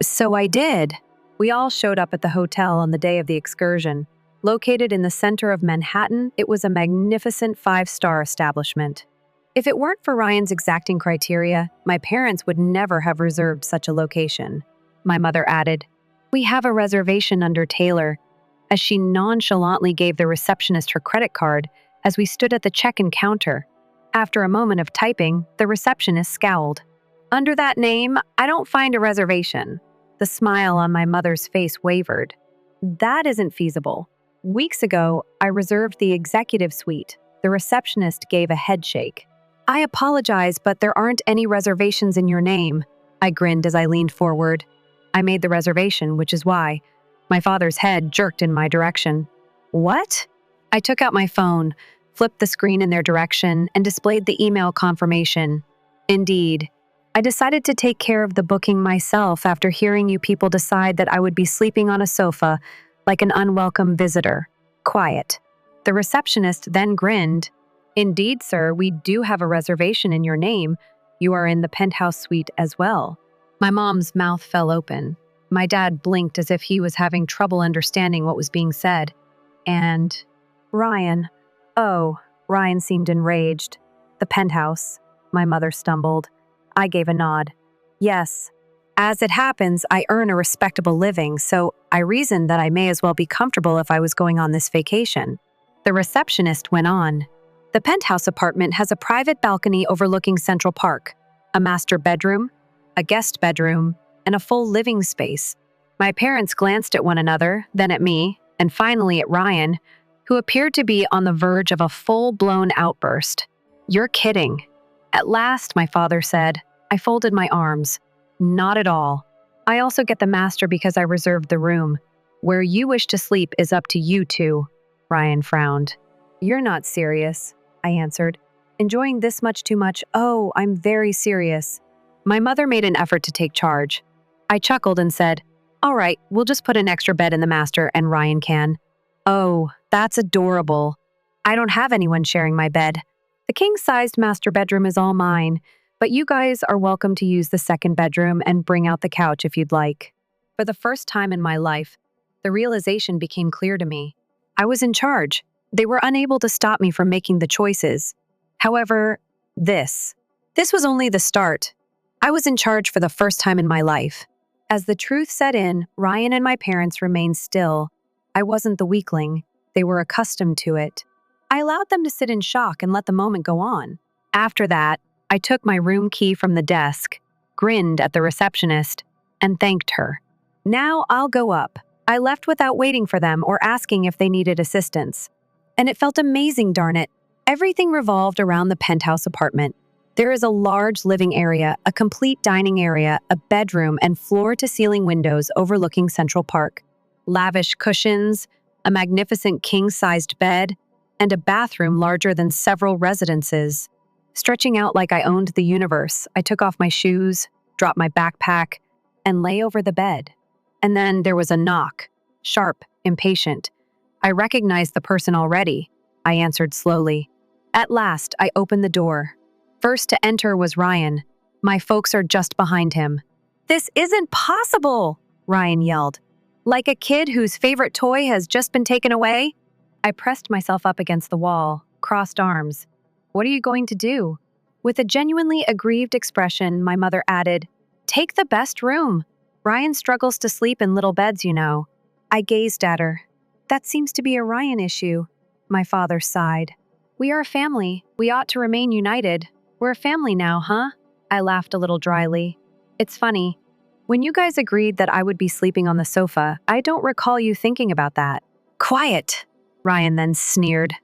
So I did. We all showed up at the hotel on the day of the excursion. Located in the center of Manhattan, it was a magnificent 5-star establishment. If it weren't for Ryan's exacting criteria, my parents would never have reserved such a location. My mother added, We have a reservation under Taylor, as she nonchalantly gave the receptionist her credit card as we stood at the check-in counter. After a moment of typing, the receptionist scowled. Under that name, I don't find a reservation. The smile on my mother's face wavered. That isn't feasible. Weeks ago, I reserved the executive suite. The receptionist gave a head shake. I apologize, but there aren't any reservations in your name. I grinned as I leaned forward. I made the reservation, which is why. My father's head jerked in my direction. What? I took out my phone, flipped the screen in their direction, and displayed the email confirmation. Indeed. I decided to take care of the booking myself after hearing you people decide that I would be sleeping on a sofa like an unwelcome visitor. Quiet. The receptionist then grinned. Indeed, sir, we do have a reservation in your name. You are in the penthouse suite as well. My mom's mouth fell open. My dad blinked as if he was having trouble understanding what was being said. And Ryan. Oh, Ryan seemed enraged. The penthouse. My mother stumbled. I gave a nod. Yes. As it happens, I earn a respectable living, so I reasoned that I may as well be comfortable if I was going on this vacation. The receptionist went on. The penthouse apartment has a private balcony overlooking Central Park, a master bedroom, a guest bedroom, and a full living space. My parents glanced at one another, then at me, and finally at Ryan, who appeared to be on the verge of a full-blown outburst. You're kidding. At last, my father said. I folded my arms. Not at all. I also get the master because I reserved the room. Where you wish to sleep is up to you two. Ryan frowned. You're not serious, I answered. Enjoying this much too much? Oh, I'm very serious. My mother made an effort to take charge. I chuckled and said, all right, we'll just put an extra bed in the master and Ryan can. Oh, that's adorable. I don't have anyone sharing my bed. The king-sized master bedroom is all mine, but you guys are welcome to use the second bedroom and bring out the couch if you'd like. For the first time in my life, the realization became clear to me. I was in charge. They were unable to stop me from making the choices. However, this was only the start. I was in charge for the first time in my life. As the truth set in, Ryan and my parents remained still. I wasn't the weakling. They were accustomed to it. I allowed them to sit in shock and let the moment go on. After that, I took my room key from the desk, grinned at the receptionist, and thanked her. Now I'll go up. I left without waiting for them or asking if they needed assistance. And it felt amazing, darn it. Everything revolved around the penthouse apartment. There is a large living area, a complete dining area, a bedroom, and floor-to-ceiling windows overlooking Central Park. Lavish cushions, a magnificent king-sized bed, and a bathroom larger than several residences. Stretching out like I owned the universe, I took off my shoes, dropped my backpack, and lay over the bed. And then there was a knock, sharp, impatient. I recognized the person already, I answered slowly. At last, I opened the door. First to enter was Ryan. My folks are just behind him. This isn't possible, Ryan yelled. Like a kid whose favorite toy has just been taken away? I pressed myself up against the wall, crossed arms. What are you going to do? With a genuinely aggrieved expression, my mother added, Take the best room. Ryan struggles to sleep in little beds, you know. I gazed at her. That seems to be a Ryan issue. My father sighed. We are a family. We ought to remain united. We're a family now, huh? I laughed a little dryly. It's funny. When you guys agreed that I would be sleeping on the sofa, I don't recall you thinking about that. Quiet, Ryan then sneered.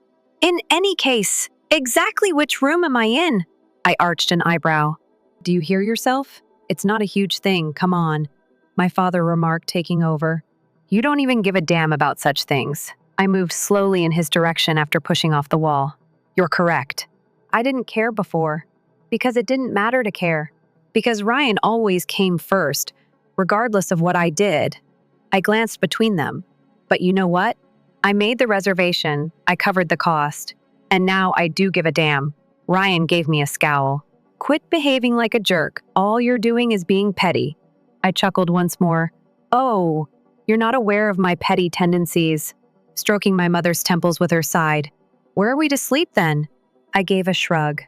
In any case, exactly which room am I in? I arched an eyebrow. Do you hear yourself? It's not a huge thing, come on. My father remarked, taking over. You don't even give a damn about such things. I moved slowly in his direction after pushing off the wall. You're correct. I didn't care before. Because it didn't matter to care. Because Ryan always came first, regardless of what I did. I glanced between them. But you know what? I made the reservation, I covered the cost, and now I do give a damn. Ryan gave me a scowl. Quit behaving like a jerk. All you're doing is being petty. I chuckled once more. Oh, you're not aware of my petty tendencies. Stroking my mother's temples with her side. Where are we to sleep then? I gave a shrug.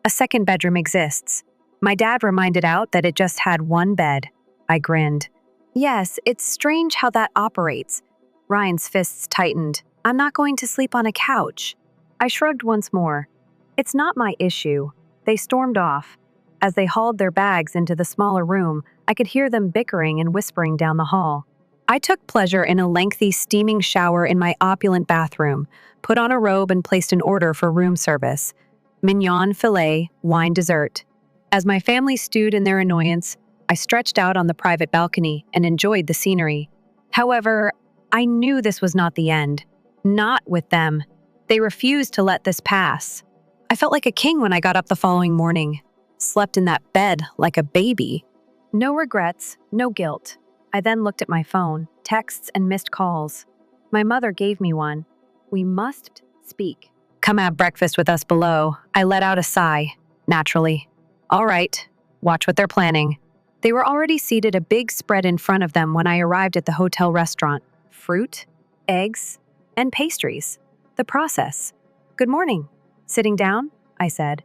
A second bedroom exists. My dad reminded out that it just had one bed. I grinned. Yes, it's strange how that operates. Ryan's fists tightened. I'm not going to sleep on a couch. I shrugged once more. It's not my issue. They stormed off. As they hauled their bags into the smaller room, I could hear them bickering and whispering down the hall. I took pleasure in a lengthy steaming shower in my opulent bathroom, put on a robe and placed an order for room service. Mignon filet, wine dessert. As my family stewed in their annoyance, I stretched out on the private balcony and enjoyed the scenery. However, I knew this was not the end. Not with them. They refused to let this pass. I felt like a king when I got up the following morning. Slept in that bed like a baby. No regrets, no guilt. I then looked at my phone, texts and missed calls. My mother gave me one. We must speak. Come have breakfast with us below. I let out a sigh, naturally. All right, watch what they're planning. They were already seated, a big spread in front of them when I arrived at the hotel restaurant. Fruit, eggs, and pastries. The process. Good morning. Sitting down? I said.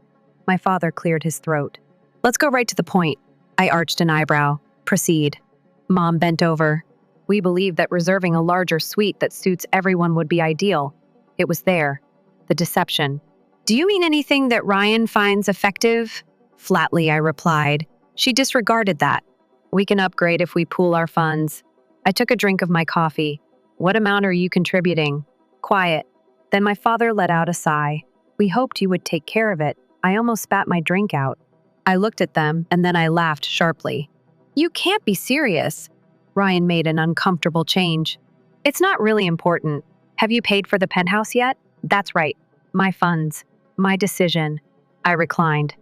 My father cleared his throat. Let's go right to the point. I arched an eyebrow. Proceed. Mom bent over. We believe that reserving a larger suite that suits everyone would be ideal. It was there. The deception. Do you mean anything that Ryan finds effective? Flatly, I replied. She disregarded that. We can upgrade if we pool our funds. I took a drink of my coffee. What amount are you contributing? Quiet. Then my father let out a sigh. We hoped you would take care of it. I almost spat my drink out. I looked at them, and then I laughed sharply. You can't be serious. Ryan made an uncomfortable change. It's not really important. Have you paid for the penthouse yet? That's right. My funds. My decision. I reclined.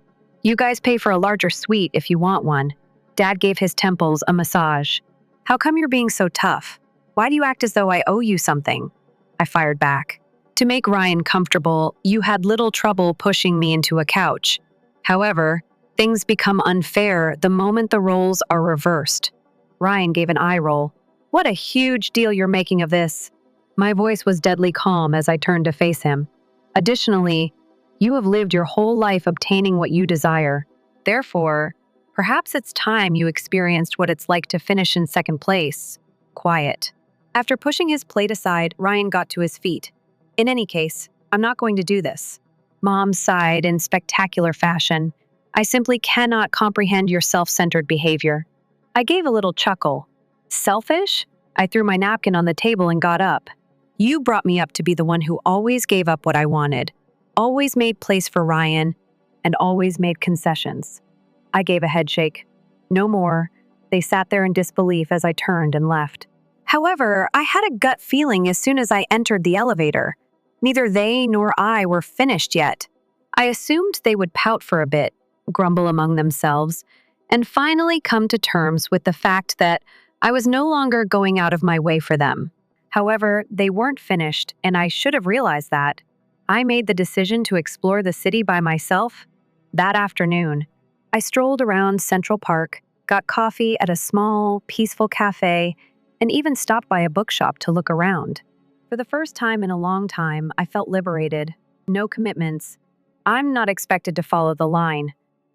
You guys pay for a larger suite if you want one. Dad gave his temples a massage. How come you're being so tough? Why do you act as though I owe you something? I fired back. To make Ryan comfortable, you had little trouble pushing me into a couch. However, things become unfair the moment the roles are reversed. Ryan gave an eye roll. What a huge deal you're making of this. My voice was deadly calm as I turned to face him. Additionally, you have lived your whole life obtaining what you desire. Therefore, perhaps it's time you experienced what it's like to finish in second place. Quiet. After pushing his plate aside, Ryan got to his feet. In any case, I'm not going to do this. Mom sighed in spectacular fashion. I simply cannot comprehend your self-centered behavior. I gave a little chuckle. Selfish? I threw my napkin on the table and got up. You brought me up to be the one who always gave up what I wanted, always made place for Ryan, and always made concessions. I gave a headshake. No more. They sat there in disbelief as I turned and left. However, I had a gut feeling as soon as I entered the elevator. Neither they nor I were finished yet. I assumed they would pout for a bit, grumble among themselves, and finally come to terms with the fact that I was no longer going out of my way for them. However, they weren't finished, and I should have realized that. I made the decision to explore the city by myself. That afternoon, I strolled around Central Park, got coffee at a small, peaceful cafe, and even stopped by a bookshop to look around. For the first time in a long time, I felt liberated. No commitments. I'm not expected to follow the line.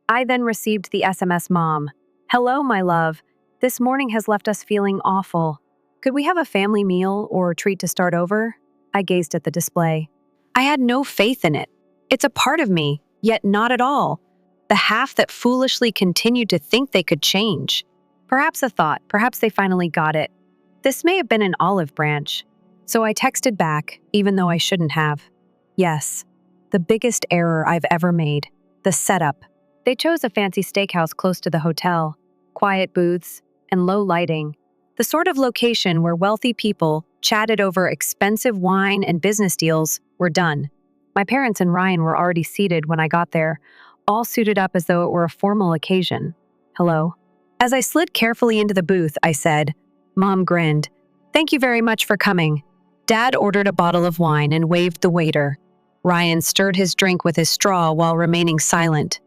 I then received the SMS Mom. Hello, my love. This morning has left us feeling awful. Could we have a family meal or treat to start over? I gazed at the display. I had no faith in it. It's a part of me, yet not at all. The half that foolishly continued to think they could change. Perhaps a thought, perhaps they finally got it. This may have been an olive branch. So I texted back, even though I shouldn't have. Yes, the biggest error I've ever made. The setup. They chose a fancy steakhouse close to the hotel, quiet booths, and low lighting. The sort of location where wealthy people chatted over expensive wine and business deals were done. My parents and Ryan were already seated when I got there, all suited up as though it were a formal occasion. Hello. As I slid carefully into the booth, I said. Mom grinned. Thank you very much for coming. Dad ordered a bottle of wine and waved the waiter. Ryan stirred his drink with his straw while remaining silent.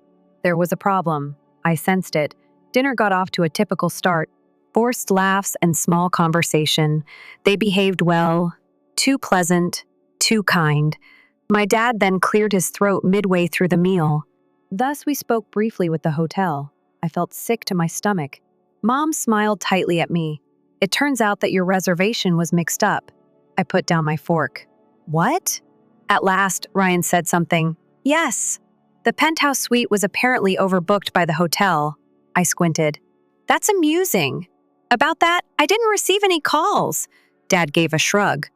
There was a problem. I sensed it. Dinner got off to a typical start. Forced laughs and small conversation. They behaved well. Too pleasant. Too kind. My dad then cleared his throat midway through the meal. Thus we spoke briefly with the hotel. I felt sick to my stomach. Mom smiled tightly at me. It turns out that your reservation was mixed up. I put down my fork. What? At last, Ryan said something. Yes. The penthouse suite was apparently overbooked by the hotel. I squinted. That's amusing. About that, I didn't receive any calls. Dad gave a shrug.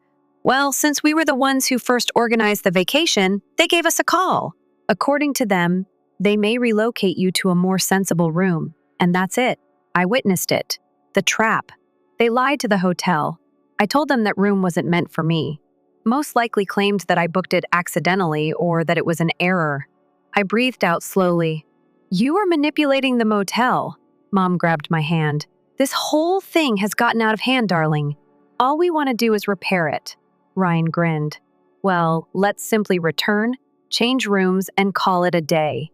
Well, since we were the ones who first organized the vacation, they gave us a call. According to them, they may relocate you to a more sensible room. And that's it. I witnessed it. The trap. They lied to the hotel. I told them that room wasn't meant for me. Most likely claimed that I booked it accidentally or that it was an error. I breathed out slowly. You are manipulating the motel. Mom grabbed my hand. This whole thing has gotten out of hand, darling. All we want to do is repair it. Ryan grinned. Well, let's simply return, change rooms, and call it a day.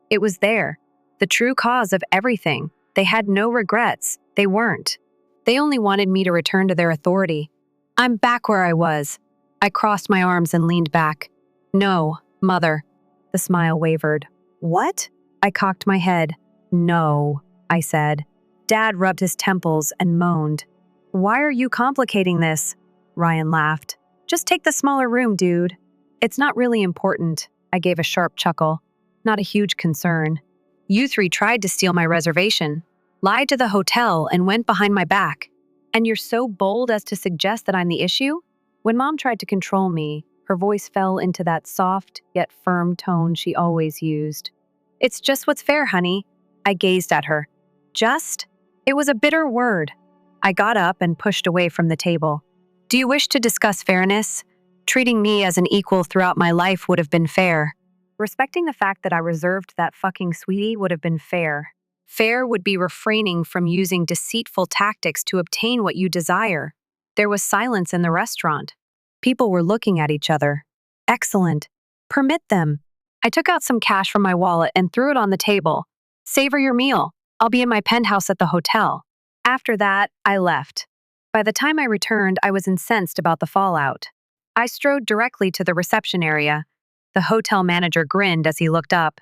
It was there. The true cause of everything. They had no regrets. They weren't. They only wanted me to return to their authority. I'm back where I was. I crossed my arms and leaned back. No, Mother. The smile wavered. What? I cocked my head. No, I said. Dad rubbed his temples and moaned. Why are you complicating this? Ryan laughed. Just take the smaller room, dude. It's not really important. I gave a sharp chuckle. Not a huge concern. You three tried to steal my reservation, lied to the hotel, and went behind my back. And you're so bold as to suggest that I'm the issue? When Mom tried to control me, her voice fell into that soft yet firm tone she always used. It's just what's fair, honey. I gazed at her. Just? It was a bitter word. I got up and pushed away from the table. Do you wish to discuss fairness? Treating me as an equal throughout my life would have been fair. Respecting the fact that I reserved that fucking sweetie would have been fair. Fair would be refraining from using deceitful tactics to obtain what you desire. There was silence in the restaurant. People were looking at each other. Excellent. Permit them. I took out some cash from my wallet and threw it on the table. Savor your meal. I'll be in my penthouse at the hotel. After that, I left. By the time I returned, I was incensed about the fallout. I strode directly to the reception area. The hotel manager grinned as he looked up.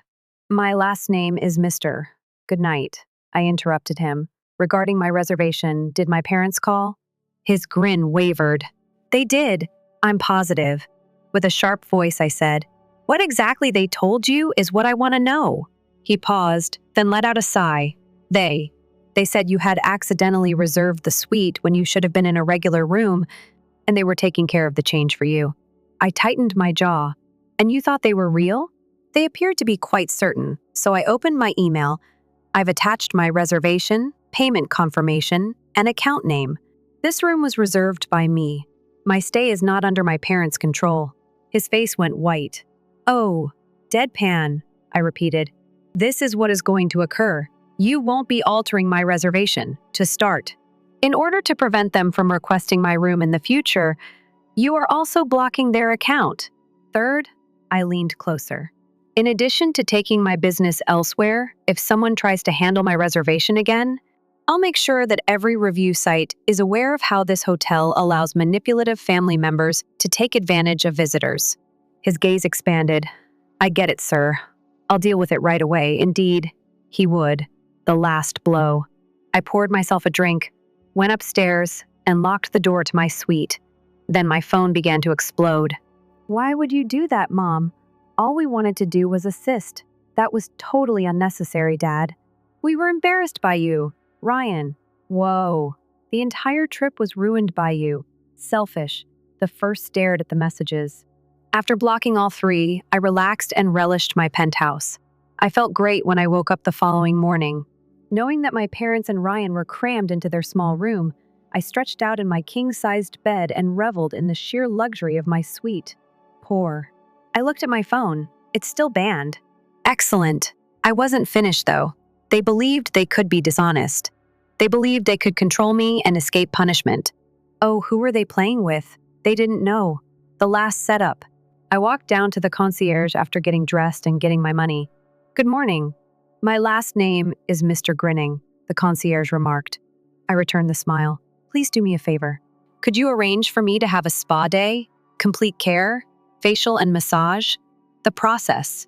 My last name is Mr. Good night, I interrupted him. Regarding my reservation, did my parents call? His grin wavered. They did. I'm positive. With a sharp voice, I said, What exactly they told you is what I want to know. He paused, then let out a sigh. They said you had accidentally reserved the suite when you should have been in a regular room, and they were taking care of the change for you. I tightened my jaw. And you thought they were real? They appeared to be quite certain, so I opened my email. I've attached my reservation, payment confirmation, and account name. This room was reserved by me. My stay is not under my parents' control. His face went white. Oh, deadpan, I repeated. This is what is going to occur. You won't be altering my reservation, to start. In order to prevent them from requesting my room in the future, you are also blocking their account. Third, I leaned closer. In addition to taking my business elsewhere, if someone tries to handle my reservation again, I'll make sure that every review site is aware of how this hotel allows manipulative family members to take advantage of visitors. His gaze expanded. I get it, sir. I'll deal with it right away. Indeed, he would. The last blow. I poured myself a drink, went upstairs, and locked the door to my suite. Then my phone began to explode. Why would you do that, Mom? All we wanted to do was assist. That was totally unnecessary, Dad. We were embarrassed by you. Ryan. Whoa. The entire trip was ruined by you. Selfish. The first stared at the messages. After blocking all three, I relaxed and relished my penthouse. I felt great when I woke up the following morning. Knowing that my parents and Ryan were crammed into their small room, I stretched out in my king-sized bed and reveled in the sheer luxury of my suite. Poor. I looked at my phone. It's still banned. Excellent. I wasn't finished, though. They believed they could be dishonest. They believed they could control me and escape punishment. Oh, who were they playing with? They didn't know. The last setup. I walked down to the concierge after getting dressed and getting my money. Good morning. My last name is Mr. Grinning, the concierge remarked. I returned the smile. Please do me a favor. Could you arrange for me to have a spa day? Complete care? Facial and massage? The process.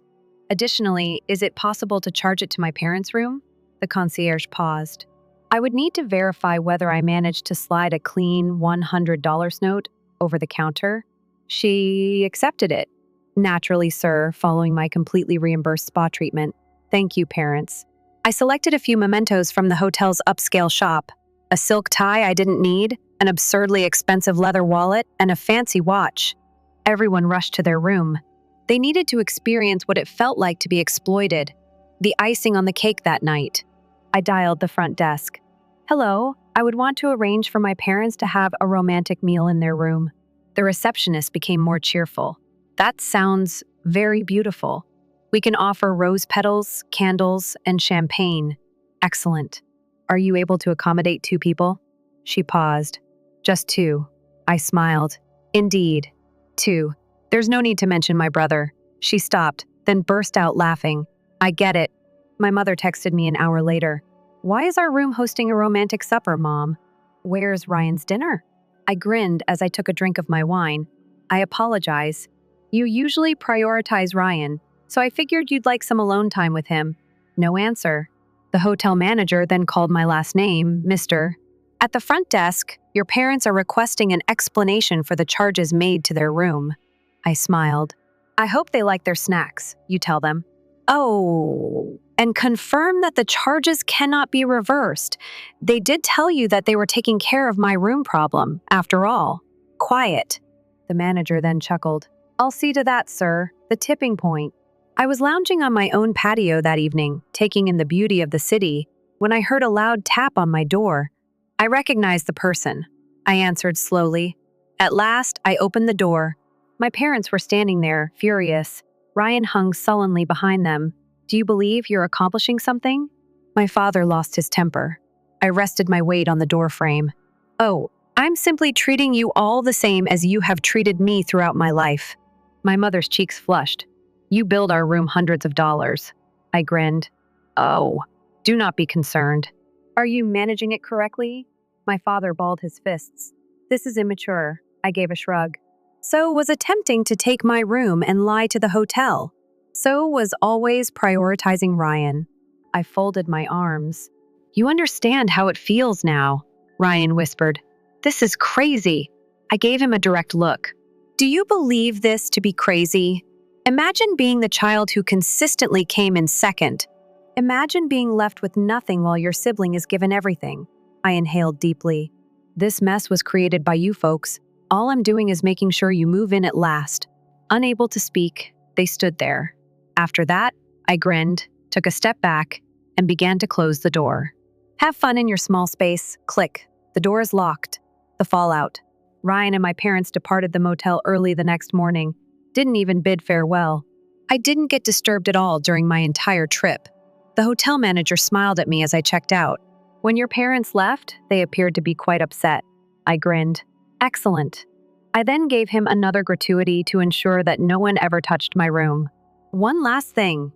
Additionally, is it possible to charge it to my parents' room? The concierge paused. I would need to verify whether I managed to slide a clean $100 note over the counter. She accepted it. Naturally, sir, following my completely reimbursed spa treatment. Thank you, parents. I selected a few mementos from the hotel's upscale shop. A silk tie I didn't need, an absurdly expensive leather wallet, and a fancy watch. Everyone rushed to their room. They needed to experience what it felt like to be exploited. The icing on the cake that night. I dialed the front desk. Hello, I would want to arrange for my parents to have a romantic meal in their room. The receptionist became more cheerful. That sounds very beautiful. We can offer rose petals, candles, and champagne. Excellent. Are you able to accommodate 2 people? She paused. Just 2. I smiled. Indeed. 2. There's no need to mention my brother. She stopped, then burst out laughing. I get it. My mother texted me an hour later. Why is our room hosting a romantic supper, Mom? Where's Ryan's dinner? I grinned as I took a drink of my wine. I apologize. You usually prioritize Ryan, so I figured you'd like some alone time with him. No answer. The hotel manager then called my last name, Mr. At the front desk, your parents are requesting an explanation for the charges made to their room. I smiled. I hope they like their snacks, you tell them. Oh, and confirm that the charges cannot be reversed. They did tell you that they were taking care of my room problem, after all. Quiet. The manager then chuckled. I'll see to that, sir. The tipping point. I was lounging on my own patio that evening, taking in the beauty of the city, when I heard a loud tap on my door. I recognized the person. I answered slowly. At last, I opened the door. My parents were standing there, furious. Ryan hung sullenly behind them. Do you believe you're accomplishing something? My father lost his temper. I rested my weight on the doorframe. Oh, I'm simply treating you all the same as you have treated me throughout my life. My mother's cheeks flushed. You build our room hundreds of dollars. I grinned. Oh, do not be concerned. Are you managing it correctly? My father balled his fists. This is immature. I gave a shrug. So was attempting to take my room and lie to the hotel. So was always prioritizing Ryan. I folded my arms. You understand how it feels now, Ryan whispered. This is crazy. I gave him a direct look. Do you believe this to be crazy? Imagine being the child who consistently came in second. Imagine being left with nothing while your sibling is given everything. I inhaled deeply. This mess was created by you folks. All I'm doing is making sure you move in at last. Unable to speak, they stood there. After that, I grinned, took a step back, and began to close the door. Have fun in your small space. Click. The door is locked. The fallout. Ryan and my parents departed the motel early the next morning. Didn't even bid farewell. I didn't get disturbed at all during my entire trip. The hotel manager smiled at me as I checked out. When your parents left, they appeared to be quite upset. I grinned. Excellent. I then gave him another gratuity to ensure that no one ever touched my room. One last thing.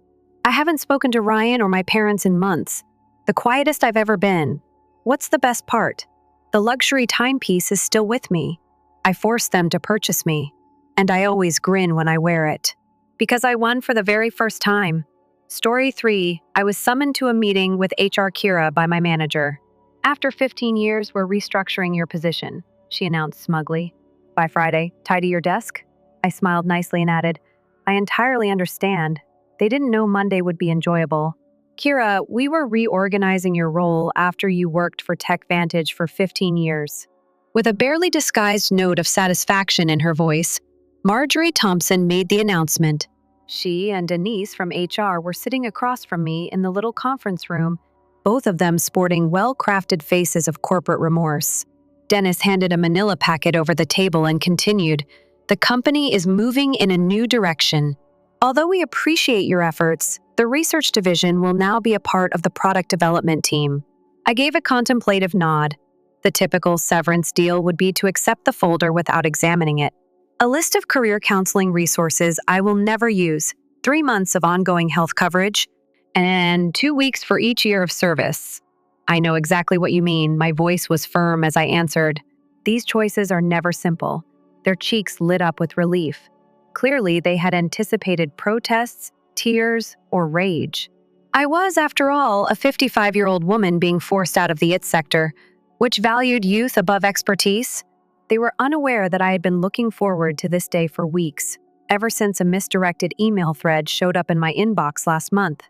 I haven't spoken to Ryan or my parents in months. The quietest I've ever been. What's the best part? The luxury timepiece is still with me. I forced them to purchase me. And I always grin when I wear it. Because I won for the very first time. Story 3, I was summoned to a meeting with HR Kira by my manager. After 15 years, we're restructuring your position, she announced smugly. By Friday, tidy your desk? I smiled nicely and added, I entirely understand. They didn't know Monday would be enjoyable. Kira, we were reorganizing your role after you worked for TechVantage for 15 years. With a barely disguised note of satisfaction in her voice, Marjorie Thompson made the announcement. She and Denise from HR were sitting across from me in the little conference room, both of them sporting well-crafted faces of corporate remorse. Dennis handed a manila packet over the table and continued, The company is moving in a new direction. Although we appreciate your efforts, the research division will now be a part of the product development team. I gave a contemplative nod. The typical severance deal would be to accept the folder without examining it. A list of career counseling resources I will never use, 3 months of ongoing health coverage, and 2 weeks for each year of service. I know exactly what you mean. My voice was firm as I answered. These choices are never simple. Their cheeks lit up with relief. Clearly, they had anticipated protests, tears, or rage. I was, after all, a 55-year-old woman being forced out of the IT sector, which valued youth above expertise. They were unaware that I had been looking forward to this day for weeks, ever since a misdirected email thread showed up in my inbox last month.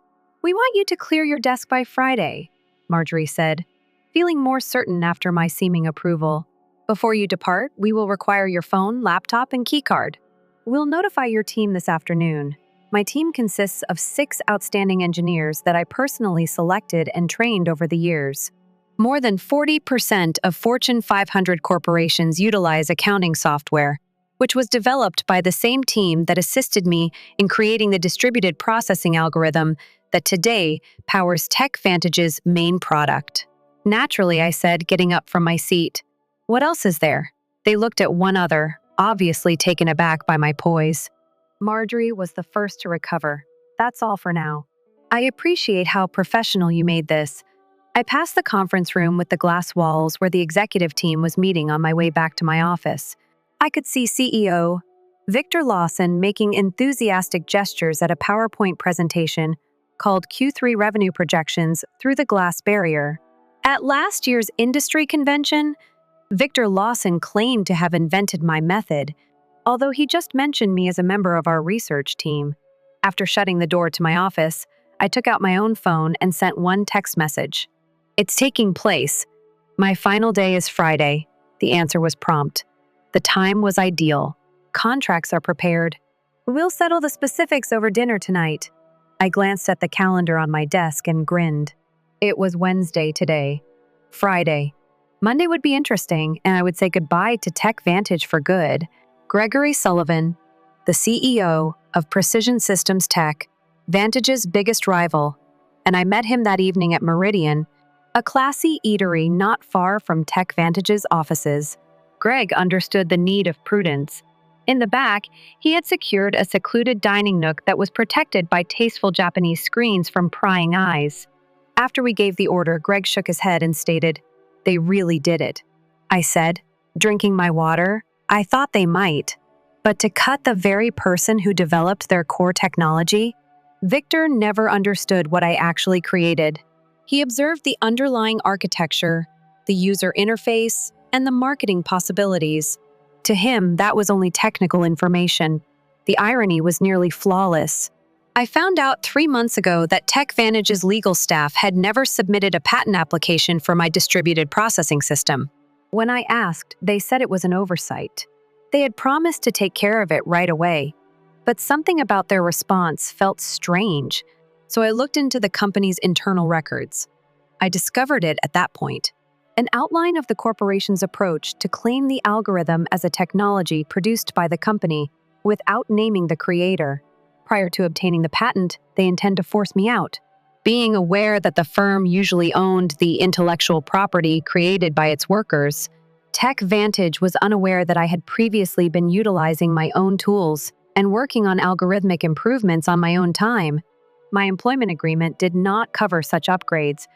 We want you to clear your desk by Friday, Marjorie said, feeling more certain after my seeming approval. Before you depart, we will require your phone, laptop, and keycard. We'll notify your team this afternoon. My team consists of 6 outstanding engineers that I personally selected and trained over the years. More than 40% of Fortune 500 corporations utilize accounting software, which was developed by the same team that assisted me in creating the distributed processing algorithm that today powers TechVantage's main product. Naturally, I said, getting up from my seat. What else is there? They looked at one other, obviously taken aback by my poise. Marjorie was the first to recover. That's all for now. I appreciate how professional you made this. I passed the conference room with the glass walls where the executive team was meeting on my way back to my office. I could see CEO Victor Lawson making enthusiastic gestures at a PowerPoint presentation called Q3 Revenue Projections through the glass barrier. At last year's industry convention, Victor Lawson claimed to have invented my method, although he just mentioned me as a member of our research team. After shutting the door to my office, I took out my own phone and sent one text message. "It's taking place. My final day is Friday." The answer was prompt. The time was ideal. Contracts are prepared. We'll settle the specifics over dinner tonight. I glanced at the calendar on my desk and grinned. It was Wednesday today. Friday. Monday would be interesting, and I would say goodbye to Tech Vantage for good. Gregory Sullivan, the CEO of Precision Systems Tech, Vantage's biggest rival, and I met him that evening at Meridian, a classy eatery not far from Tech Vantage's offices. Greg understood the need of prudence. In the back, he had secured a secluded dining nook that was protected by tasteful Japanese screens from prying eyes. After we gave the order, Greg shook his head and stated, "They really did it." I said, drinking my water, "I thought they might. But to cut the very person who developed their core technology?" Victor never understood what I actually created. He observed the underlying architecture, the user interface, and the marketing possibilities. To him, that was only technical information. The irony was nearly flawless. I found out 3 months ago that TechVantage's legal staff had never submitted a patent application for my distributed processing system. When I asked, they said it was an oversight. They had promised to take care of it right away, but something about their response felt strange, so I looked into the company's internal records. I discovered it at that point. An outline of the corporation's approach to claim the algorithm as a technology produced by the company without naming the creator. Prior to obtaining the patent, they intend to force me out. Being aware that the firm usually owned the intellectual property created by its workers, TechVantage was unaware that I had previously been utilizing my own tools and working on algorithmic improvements on my own time. My employment agreement did not cover such upgrades,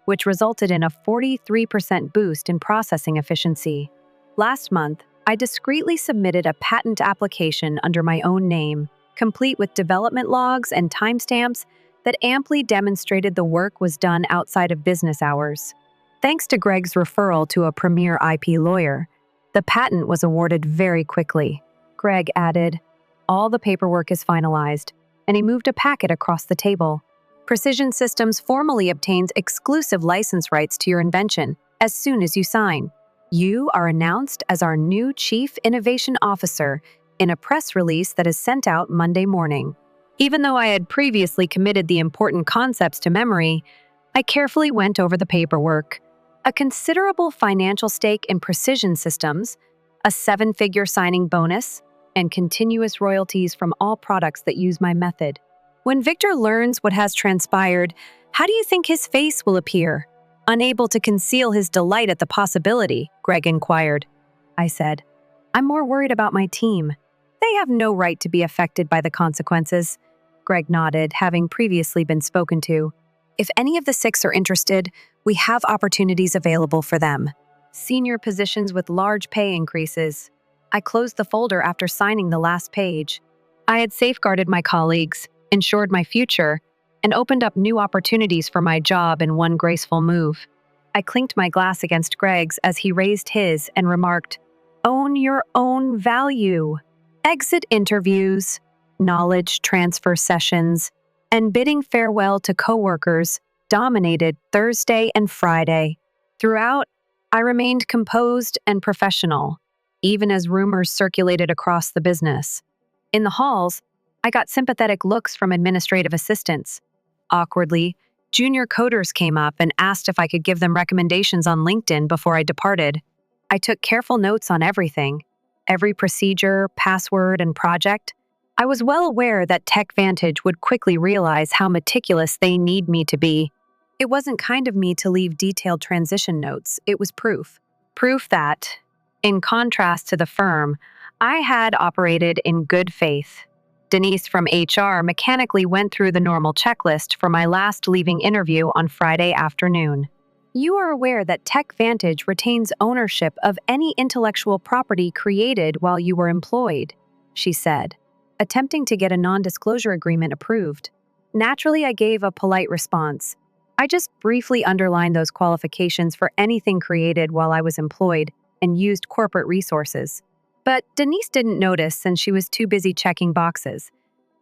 which resulted in a 43% boost in processing efficiency. Last month, I discreetly submitted a patent application under my own name, complete with development logs and timestamps that amply demonstrated the work was done outside of business hours. Thanks to Greg's referral to a premier IP lawyer, the patent was awarded very quickly. Greg added, "All the paperwork is finalized," and he moved a packet across the table. "Precision Systems formally obtains exclusive license rights to your invention as soon as you sign. You are announced as our new Chief Innovation Officer in a press release that is sent out Monday morning." Even though I had previously committed the important concepts to memory, I carefully went over the paperwork. A considerable financial stake in Precision Systems, a 7-figure signing bonus, and continuous royalties from all products that use my method. When Victor learns what has transpired, how do you think his face will appear? Unable to conceal his delight at the possibility, Greg inquired. I said, "I'm more worried about my team. They have no right to be affected by the consequences." Greg nodded, having previously been spoken to. "If any of the 6 are interested, we have opportunities available for them. Senior positions with large pay increases." I closed the folder after signing the last page. I had safeguarded my colleagues, ensured my future, and opened up new opportunities for my job in one graceful move. I clinked my glass against Greg's as he raised his and remarked, "Own your own value." Exit interviews, knowledge transfer sessions, and bidding farewell to coworkers dominated Thursday and Friday. Throughout, I remained composed and professional, even as rumors circulated across the business. In the halls, I got sympathetic looks from administrative assistants. Awkwardly, junior coders came up and asked if I could give them recommendations on LinkedIn before I departed. I took careful notes on everything, every procedure, password, and project. I was well aware that TechVantage would quickly realize how meticulous they need me to be. It wasn't kind of me to leave detailed transition notes, it was proof. Proof that, in contrast to the firm, I had operated in good faith. Denise from HR mechanically went through the normal checklist for my last leaving interview on Friday afternoon. You are aware that TechVantage retains ownership of any intellectual property created while you were employed, she said, attempting to get a non-disclosure agreement approved. Naturally, I gave a polite response. I just briefly underlined those qualifications for anything created while I was employed and used corporate resources. But Denise didn't notice since she was too busy checking boxes.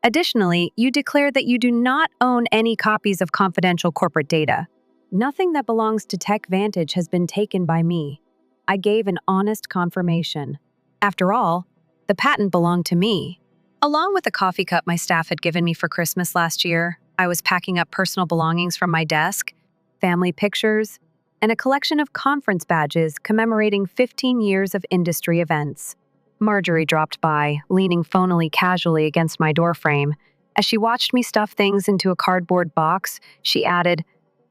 Additionally, you declared that you do not own any copies of confidential corporate data. Nothing that belongs to TechVantage has been taken by me. I gave an honest confirmation. After all, the patent belonged to me. Along with the coffee cup my staff had given me for Christmas last year, I was packing up personal belongings from my desk, family pictures, and a collection of conference badges commemorating 15 years of industry events. Marjorie dropped by, leaning phonily casually against my doorframe. As she watched me stuff things into a cardboard box, she added,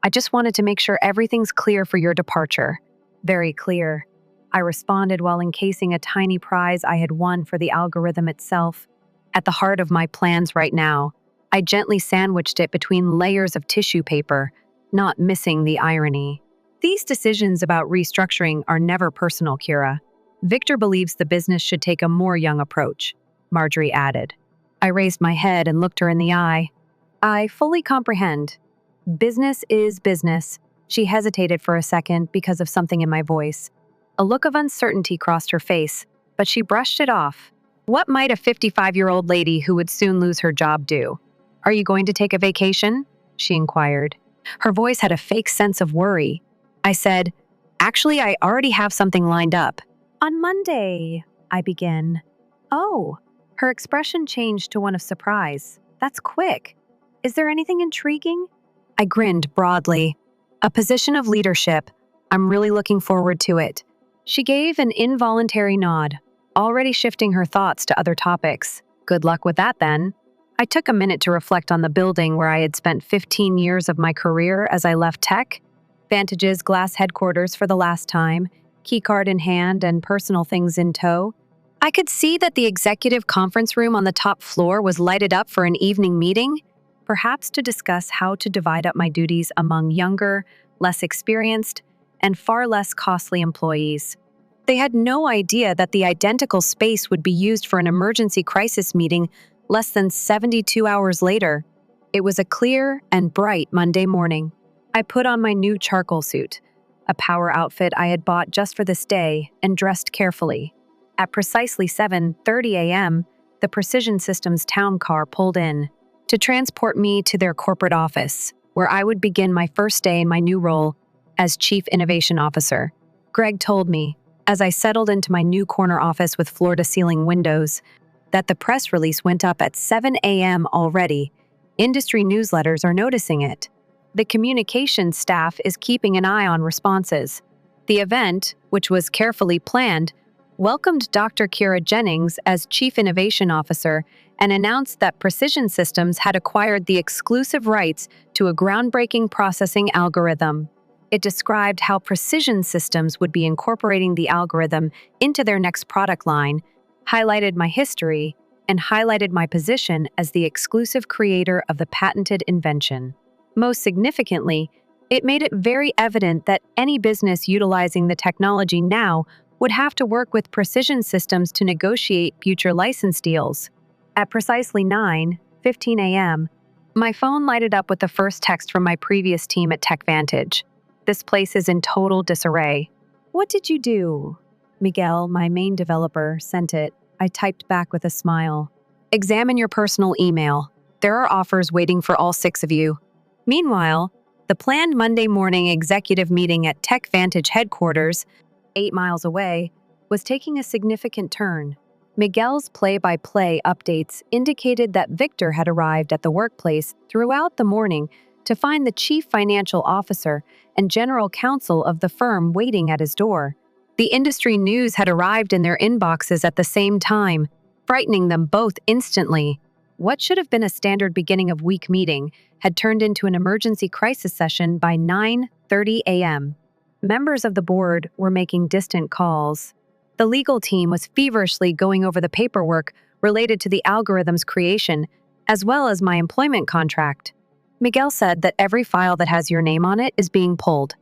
"I just wanted to make sure everything's clear for your departure." "Very clear," I responded while encasing a tiny prize I had won for the algorithm itself. At the heart of my plans right now, I gently sandwiched it between layers of tissue paper, not missing the irony. These decisions about restructuring are never personal, Kira. Victor believes the business should take a more young approach, Marjorie added. I raised my head and looked her in the eye. I fully comprehend. Business is business. She hesitated for a second because of something in my voice. A look of uncertainty crossed her face, but she brushed it off. What might a 55-year-old lady who would soon lose her job do? "Are you going to take a vacation?" she inquired. Her voice had a fake sense of worry. I said, "Actually, I already have something lined up." "On Monday," I began. "Oh." Her expression changed to one of surprise. "That's quick. Is there anything intriguing?" I grinned broadly. "A position of leadership. I'm really looking forward to it." She gave an involuntary nod, already shifting her thoughts to other topics. "Good luck with that, then." I took a minute to reflect on the building where I had spent 15 years of my career as I left tech. Vantage's glass headquarters for the last time, keycard in hand and personal things in tow. I could see that the executive conference room on the top floor was lighted up for an evening meeting, perhaps to discuss how to divide up my duties among younger, less experienced, and far less costly employees. They had no idea that the identical space would be used for an emergency crisis meeting less than 72 hours later. It was a clear and bright Monday morning. I put on my new charcoal suit, a power outfit I had bought just for this day, and dressed carefully. At precisely 7:30 a.m., the Precision Systems town car pulled in to transport me to their corporate office, where I would begin my first day in my new role as Chief Innovation Officer. Greg told me, as I settled into my new corner office with floor-to-ceiling windows, that the press release went up at 7 a.m. already. Industry newsletters are noticing it. The communications staff is keeping an eye on responses. The event, which was carefully planned, welcomed Dr. Kira Jennings as Chief Innovation Officer and announced that Precision Systems had acquired the exclusive rights to a groundbreaking processing algorithm. It described how Precision Systems would be incorporating the algorithm into their next product line, highlighted my history, and highlighted my position as the exclusive creator of the patented invention. Most significantly, it made it very evident that any business utilizing the technology now would have to work with Precision Systems to negotiate future license deals. At precisely 9:15 a.m., my phone lighted up with the first text from my previous team at TechVantage. "This place is in total disarray." "What did you do?" Miguel, my main developer, sent it. I typed back with a smile. "Examine your personal email. There are offers waiting for all 6 of you." Meanwhile, the planned Monday morning executive meeting at TechVantage headquarters, 8 miles away, was taking a significant turn. Miguel's play-by-play updates indicated that Victor had arrived at the workplace throughout the morning to find the chief financial officer and general counsel of the firm waiting at his door. The industry news had arrived in their inboxes at the same time, frightening them both instantly. What should have been a standard beginning of week meeting had turned into an emergency crisis session by 9:30 a.m. Members of the board were making distant calls. The legal team was feverishly going over the paperwork related to the algorithm's creation, as well as my employment contract. Miguel said that every file that has your name on it is being pulled.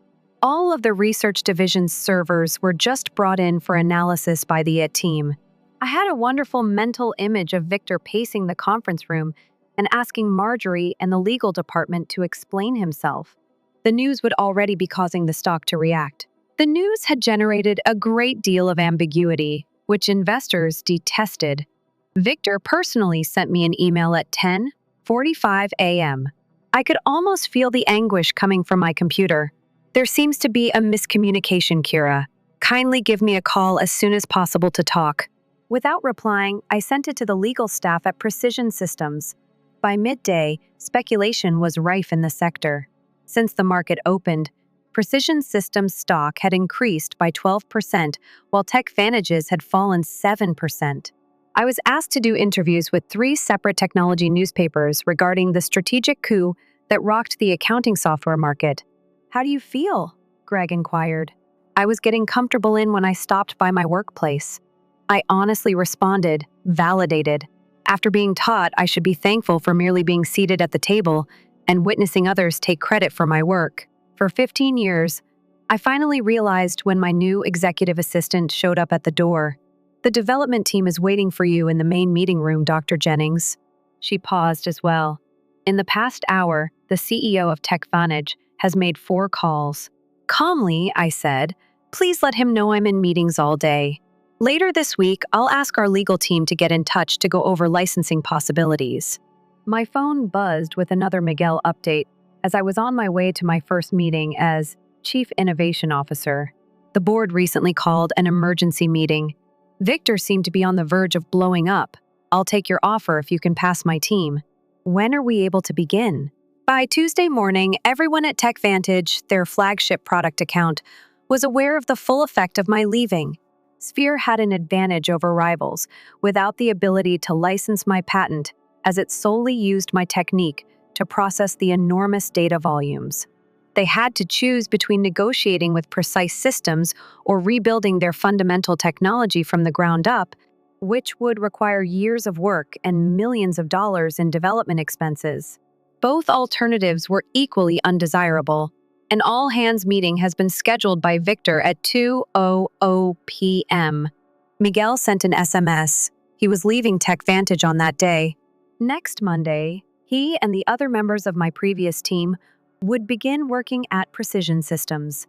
All of the research division's servers were just brought in for analysis by the IT team. I had a wonderful mental image of Victor pacing the conference room and asking Marjorie and the legal department to explain himself. The news would already be causing the stock to react. The news had generated a great deal of ambiguity, which investors detested. Victor personally sent me an email at 10:45 a.m. I could almost feel the anguish coming from my computer. There seems to be a miscommunication, Kira. Kindly give me a call as soon as possible to talk. Without replying, I sent it to the legal staff at Precision Systems. By midday, speculation was rife in the sector. Since the market opened, Precision Systems stock had increased by 12%, while TechVantage's had fallen 7%. I was asked to do interviews with 3 separate technology newspapers regarding the strategic coup that rocked the accounting software market. How do you feel? Greg inquired. I was getting comfortable in when I stopped by my workplace. I honestly responded, validated. After being taught I should be thankful for merely being seated at the table and witnessing others take credit for my work. For 15 years, I finally realized when my new executive assistant showed up at the door. The development team is waiting for you in the main meeting room, Dr. Jennings. She paused as well. In the past hour, the CEO of TechVantage has made 4 calls. Calmly, I said, please let him know I'm in meetings all day. Later this week, I'll ask our legal team to get in touch to go over licensing possibilities. My phone buzzed with another Miguel update as I was on my way to my first meeting as Chief Innovation Officer. The board recently called an emergency meeting. Victor seemed to be on the verge of blowing up. I'll take your offer if you can pass my team. When are we able to begin? By Tuesday morning, everyone at TechVantage, their flagship product account, was aware of the full effect of my leaving. Sphere had an advantage over rivals without the ability to license my patent, as it solely used my technique to process the enormous data volumes. They had to choose between negotiating with precise systems or rebuilding their fundamental technology from the ground up, which would require years of work and millions of dollars in development expenses. Both alternatives were equally undesirable. An all-hands meeting has been scheduled by Victor at 2:00 p.m. Miguel sent an SMS. He was leaving TechVantage on that day. Next Monday, he and the other members of my previous team would begin working at Precision Systems.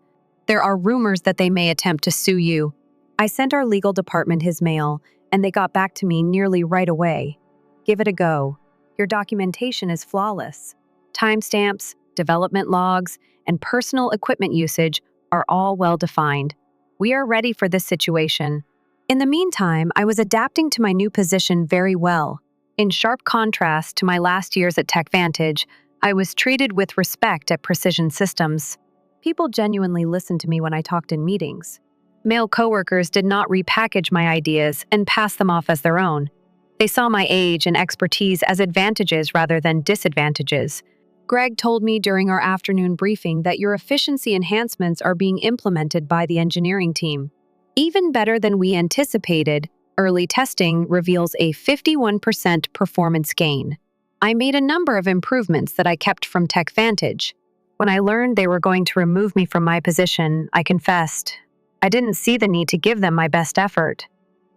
There are rumors that they may attempt to sue you. I sent our legal department his mail, and they got back to me nearly right away. Give it a go. Your documentation is flawless. Timestamps, development logs, and personal equipment usage are all well defined. We are ready for this situation. In the meantime, I was adapting to my new position very well. In sharp contrast to my last years at TechVantage, I was treated with respect at Precision Systems. People genuinely listened to me when I talked in meetings. Male coworkers did not repackage my ideas and pass them off as their own. They saw my age and expertise as advantages rather than disadvantages. Greg told me during our afternoon briefing that your efficiency enhancements are being implemented by the engineering team. Even better than we anticipated, early testing reveals a 51% performance gain. I made a number of improvements that I kept from TechVantage. When I learned they were going to remove me from my position, I confessed. I didn't see the need to give them my best effort.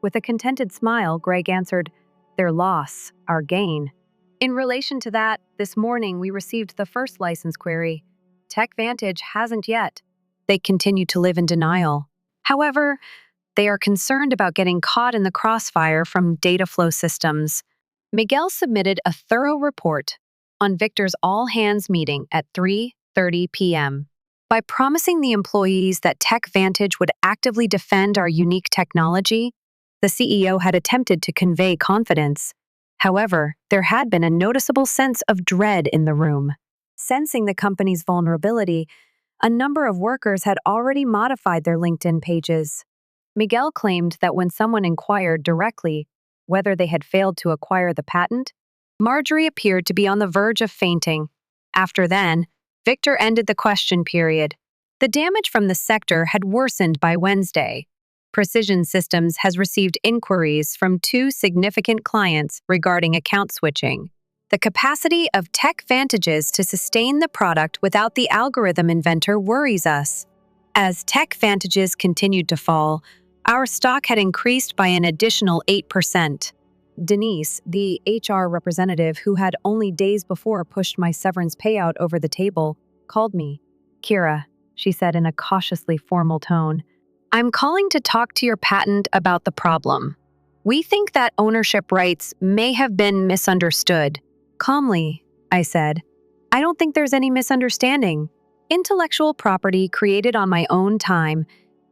With a contented smile, Greg answered, their loss, our gain. In relation to that, this morning we received the first license query. TechVantage hasn't yet. They continue to live in denial. However, they are concerned about getting caught in the crossfire from data flow systems. Miguel submitted a thorough report on Victor's all-hands meeting at 3:30 p.m. By promising the employees that TechVantage would actively defend our unique technology, the CEO had attempted to convey confidence. However, there had been a noticeable sense of dread in the room. Sensing the company's vulnerability, a number of workers had already modified their LinkedIn pages. Miguel claimed that when someone inquired directly whether they had failed to acquire the patent, Marjorie appeared to be on the verge of fainting. After then, Victor ended the question period. The damage from the sector had worsened by Wednesday. Precision Systems has received inquiries from 2 significant clients regarding account switching. The capacity of TechVantage's to sustain the product without the algorithm inventor worries us. As TechVantages continued to fall, our stock had increased by an additional 8%. Denise, the HR representative who had only days before pushed my severance payout over the table, called me. "Kira," she said in a cautiously formal tone, "I'm calling to talk to your patent about the problem. We think that ownership rights may have been misunderstood." Calmly, I said, "I don't think there's any misunderstanding. Intellectual property created on my own time,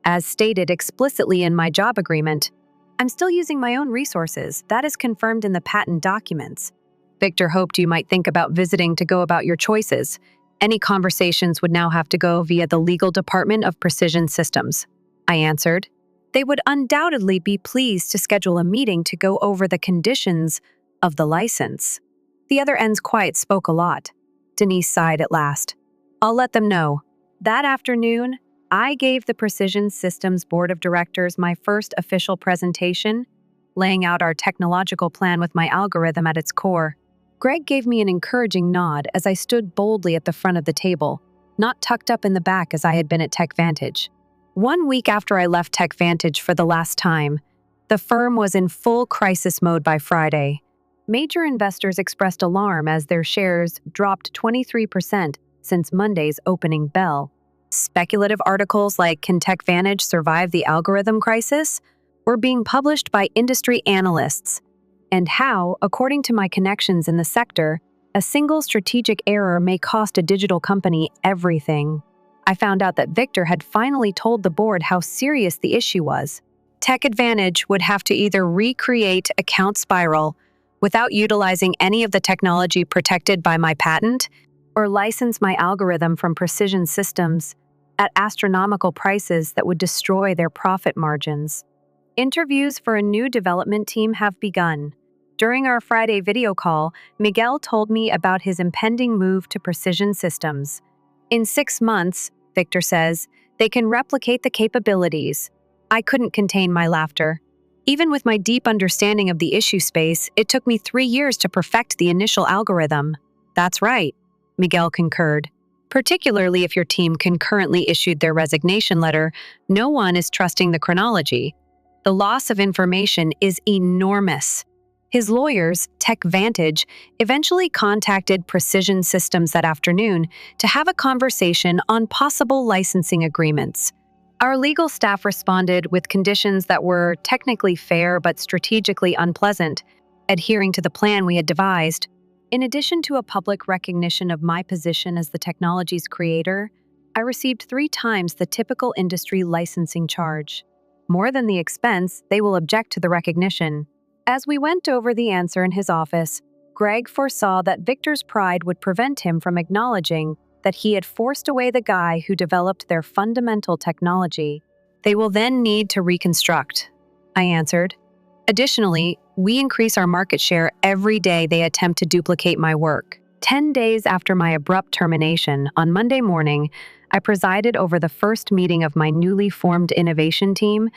as stated explicitly in my job agreement. I'm still using my own resources. That is confirmed in the patent documents." Victor hoped you might think about visiting to go about your choices. Any conversations would now have to go via the legal department of Precision Systems. I answered. They would undoubtedly be pleased to schedule a meeting to go over the conditions of the license. The other end's quiet spoke a lot. Denise sighed at last. "I'll let them know." That afternoon, I gave the Precision Systems Board of Directors my first official presentation, laying out our technological plan with my algorithm at its core. Greg gave me an encouraging nod as I stood boldly at the front of the table, not tucked up in the back as I had been at TechVantage. 1 week after I left TechVantage for the last time, the firm was in full crisis mode by Friday. Major investors expressed alarm as their shares dropped 23% since Monday's opening bell. Speculative articles like "Can TechVantage survive the algorithm crisis?" were being published by industry analysts, and how, according to my connections in the sector, a single strategic error may cost a digital company everything. I found out that Victor had finally told the board how serious the issue was. TechAdvantage would have to either recreate Account Spiral without utilizing any of the technology protected by my patent, or license my algorithm from Precision Systems at astronomical prices that would destroy their profit margins. Interviews for a new development team have begun. During our Friday video call, Miguel told me about his impending move to Precision Systems. In 6 months, Victor says, they can replicate the capabilities. I couldn't contain my laughter. Even with my deep understanding of the issue space, it took me 3 years to perfect the initial algorithm. That's right, Miguel concurred. Particularly if your team concurrently issued their resignation letter, no one is trusting the chronology. The loss of information is enormous. His lawyers, TechVantage, eventually contacted Precision Systems that afternoon to have a conversation on possible licensing agreements. Our legal staff responded with conditions that were technically fair but strategically unpleasant, adhering to the plan we had devised. In addition to a public recognition of my position as the technology's creator, I received 3 times the typical industry licensing charge. More than the expense, they will object to the recognition. As we went over the answer in his office, Greg foresaw that Victor's pride would prevent him from acknowledging that he had forced away the guy who developed their fundamental technology. They will then need to reconstruct, I answered. Additionally, we increase our market share every day they attempt to duplicate my work. 10 days after my abrupt termination, on Monday morning, I presided over the first meeting of my newly formed innovation team,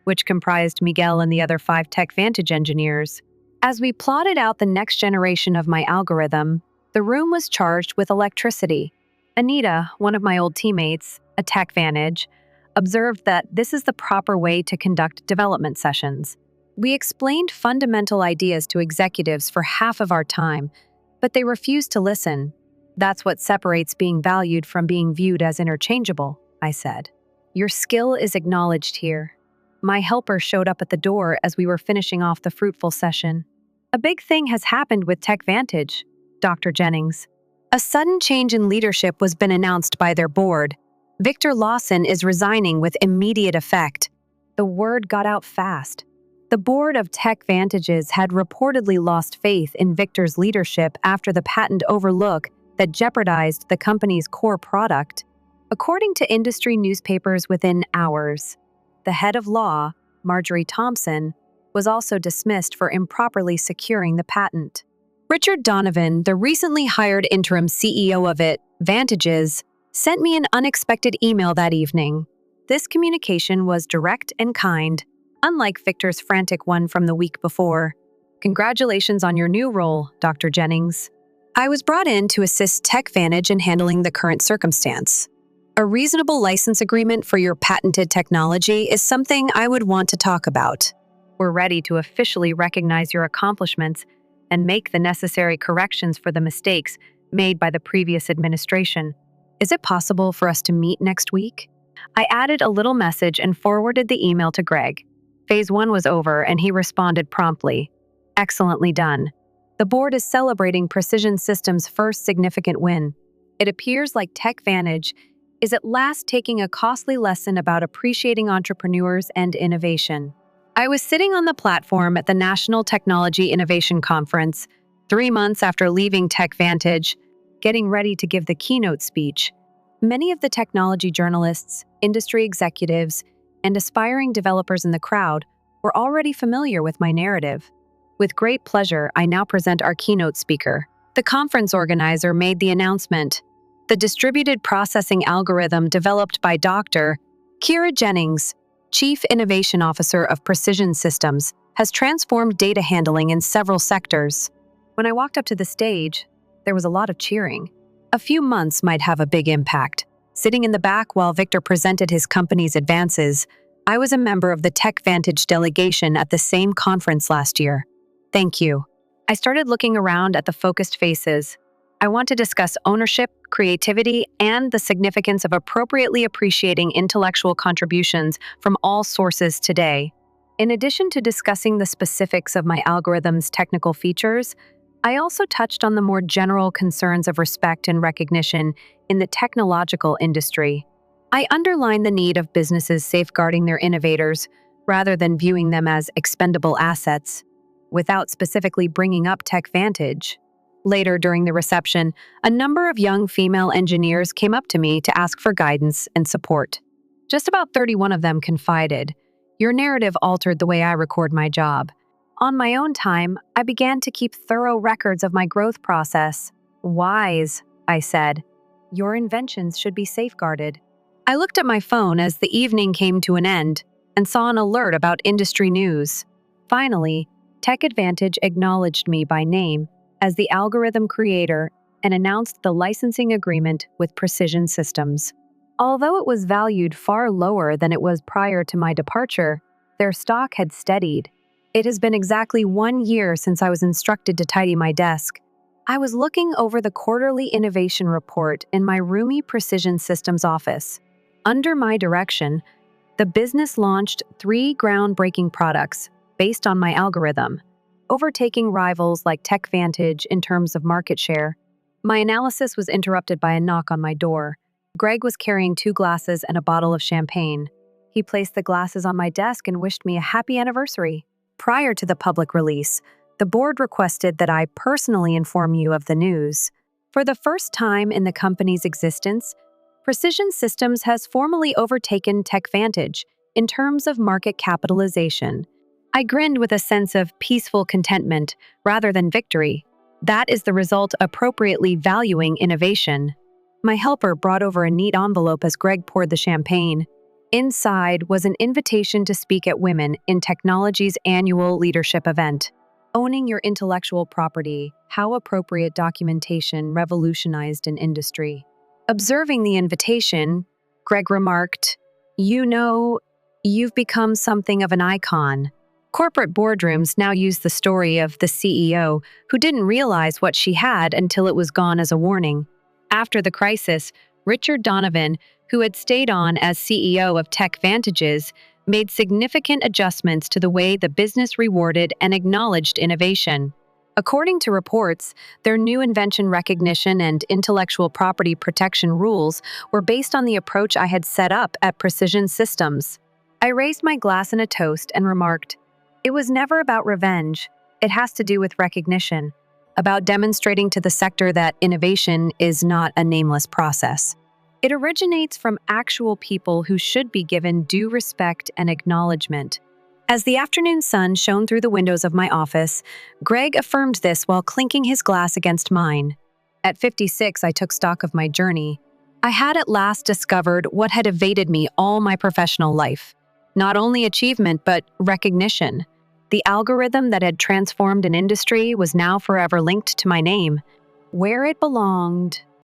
which comprised Miguel and the other 5 TechVantage engineers. As we plotted out the next generation of my algorithm, the room was charged with electricity. Anita, one of my old teammates, a TechVantage, observed that this is the proper way to conduct development sessions. We explained fundamental ideas to executives for half of our time, but they refused to listen. That's what separates being valued from being viewed as interchangeable, I said. Your skill is acknowledged here. My helper showed up at the door as we were finishing off the fruitful session. A big thing has happened with TechVantage, Dr. Jennings. A sudden change in leadership was been announced by their board. Victor Lawson is resigning with immediate effect. The word got out fast. The board of TechVantages had reportedly lost faith in Victor's leadership after the patent overlook that jeopardized the company's core product. According to industry newspapers within hours, the head of law, Marjorie Thompson, was also dismissed for improperly securing the patent. Richard Donovan, the recently hired interim CEO of Vantages, sent me an unexpected email that evening. This communication was direct and kind, unlike Victor's frantic one from the week before. Congratulations on your new role, Dr. Jennings. I was brought in to assist TechVantage in handling the current circumstance. A reasonable license agreement for your patented technology is something I would want to talk about. We're ready to officially recognize your accomplishments and make the necessary corrections for the mistakes made by the previous administration. Is it possible for us to meet next week? I added a little message and forwarded the email to Greg. Phase 1 was over and he responded promptly. Excellently done. The board is celebrating Precision Systems' first significant win. It appears like TechVantage is at last taking a costly lesson about appreciating entrepreneurs and innovation. I was sitting on the platform at the National Technology Innovation Conference, 3 months after leaving TechVantage, getting ready to give the keynote speech. Many of the technology journalists, industry executives, and aspiring developers in the crowd were already familiar with my narrative. With great pleasure, I now present our keynote speaker. The conference organizer made the announcement. The distributed processing algorithm developed by Dr. Kira Jennings, Chief Innovation Officer of Precision Systems, has transformed data handling in several sectors. When I walked up to the stage, there was a lot of cheering. A few months might have a big impact. Sitting in the back while Victor presented his company's advances, I was a member of the TechVantage delegation at the same conference last year. Thank you. I started looking around at the focused faces. I want to discuss ownership, creativity, and the significance of appropriately appreciating intellectual contributions from all sources today. In addition to discussing the specifics of my algorithm's technical features, I also touched on the more general concerns of respect and recognition in the technological industry. I underlined the need of businesses safeguarding their innovators rather than viewing them as expendable assets, without specifically bringing up TechVantage. Later during the reception, a number of young female engineers came up to me to ask for guidance and support. Just about 31 of them confided, "Your narrative altered the way I record my job. On my own time, I began to keep thorough records of my growth process. Wise," I said. "Your inventions should be safeguarded." I looked at my phone as the evening came to an end and saw an alert about industry news. Finally, TechAdvantage acknowledged me by name as the algorithm creator and announced the licensing agreement with Precision Systems. Although it was valued far lower than it was prior to my departure, their stock had steadied. It has been exactly 1 year since I was instructed to tidy my desk. I was looking over the quarterly innovation report in my roomy Precision Systems office. Under my direction, the business launched 3 groundbreaking products based on my algorithm, overtaking rivals like TechVantage in terms of market share. My analysis was interrupted by a knock on my door. Greg was carrying 2 glasses and a bottle of champagne. He placed the glasses on my desk and wished me a happy anniversary. Prior to the public release, the board requested that I personally inform you of the news. For the first time in the company's existence, Precision Systems has formally overtaken TechVantage in terms of market capitalization. I grinned with a sense of peaceful contentment rather than victory. That is the result appropriately valuing innovation. My helper brought over a neat envelope as Greg poured the champagne. Inside was an invitation to speak at Women in Technology's annual leadership event. Owning your intellectual property, how appropriate documentation revolutionized an industry. Observing the invitation, Greg remarked, "You know, you've become something of an icon." Corporate boardrooms now use the story of the CEO who didn't realize what she had until it was gone as a warning. After the crisis, Richard Donovan, who had stayed on as CEO of TechVantages, made significant adjustments to the way the business rewarded and acknowledged innovation. According to reports, their new invention recognition and intellectual property protection rules were based on the approach I had set up at Precision Systems. I raised my glass in a toast and remarked, "It was never about revenge. It has to do with recognition, about demonstrating to the sector that innovation is not a nameless process. It originates from actual people who should be given due respect and acknowledgement." As the afternoon sun shone through the windows of my office, Greg affirmed this while clinking his glass against mine. At 56, I took stock of my journey. I had at last discovered what had evaded me all my professional life. Not only achievement, but recognition. The algorithm that had transformed an industry was now forever linked to my name, where it belonged.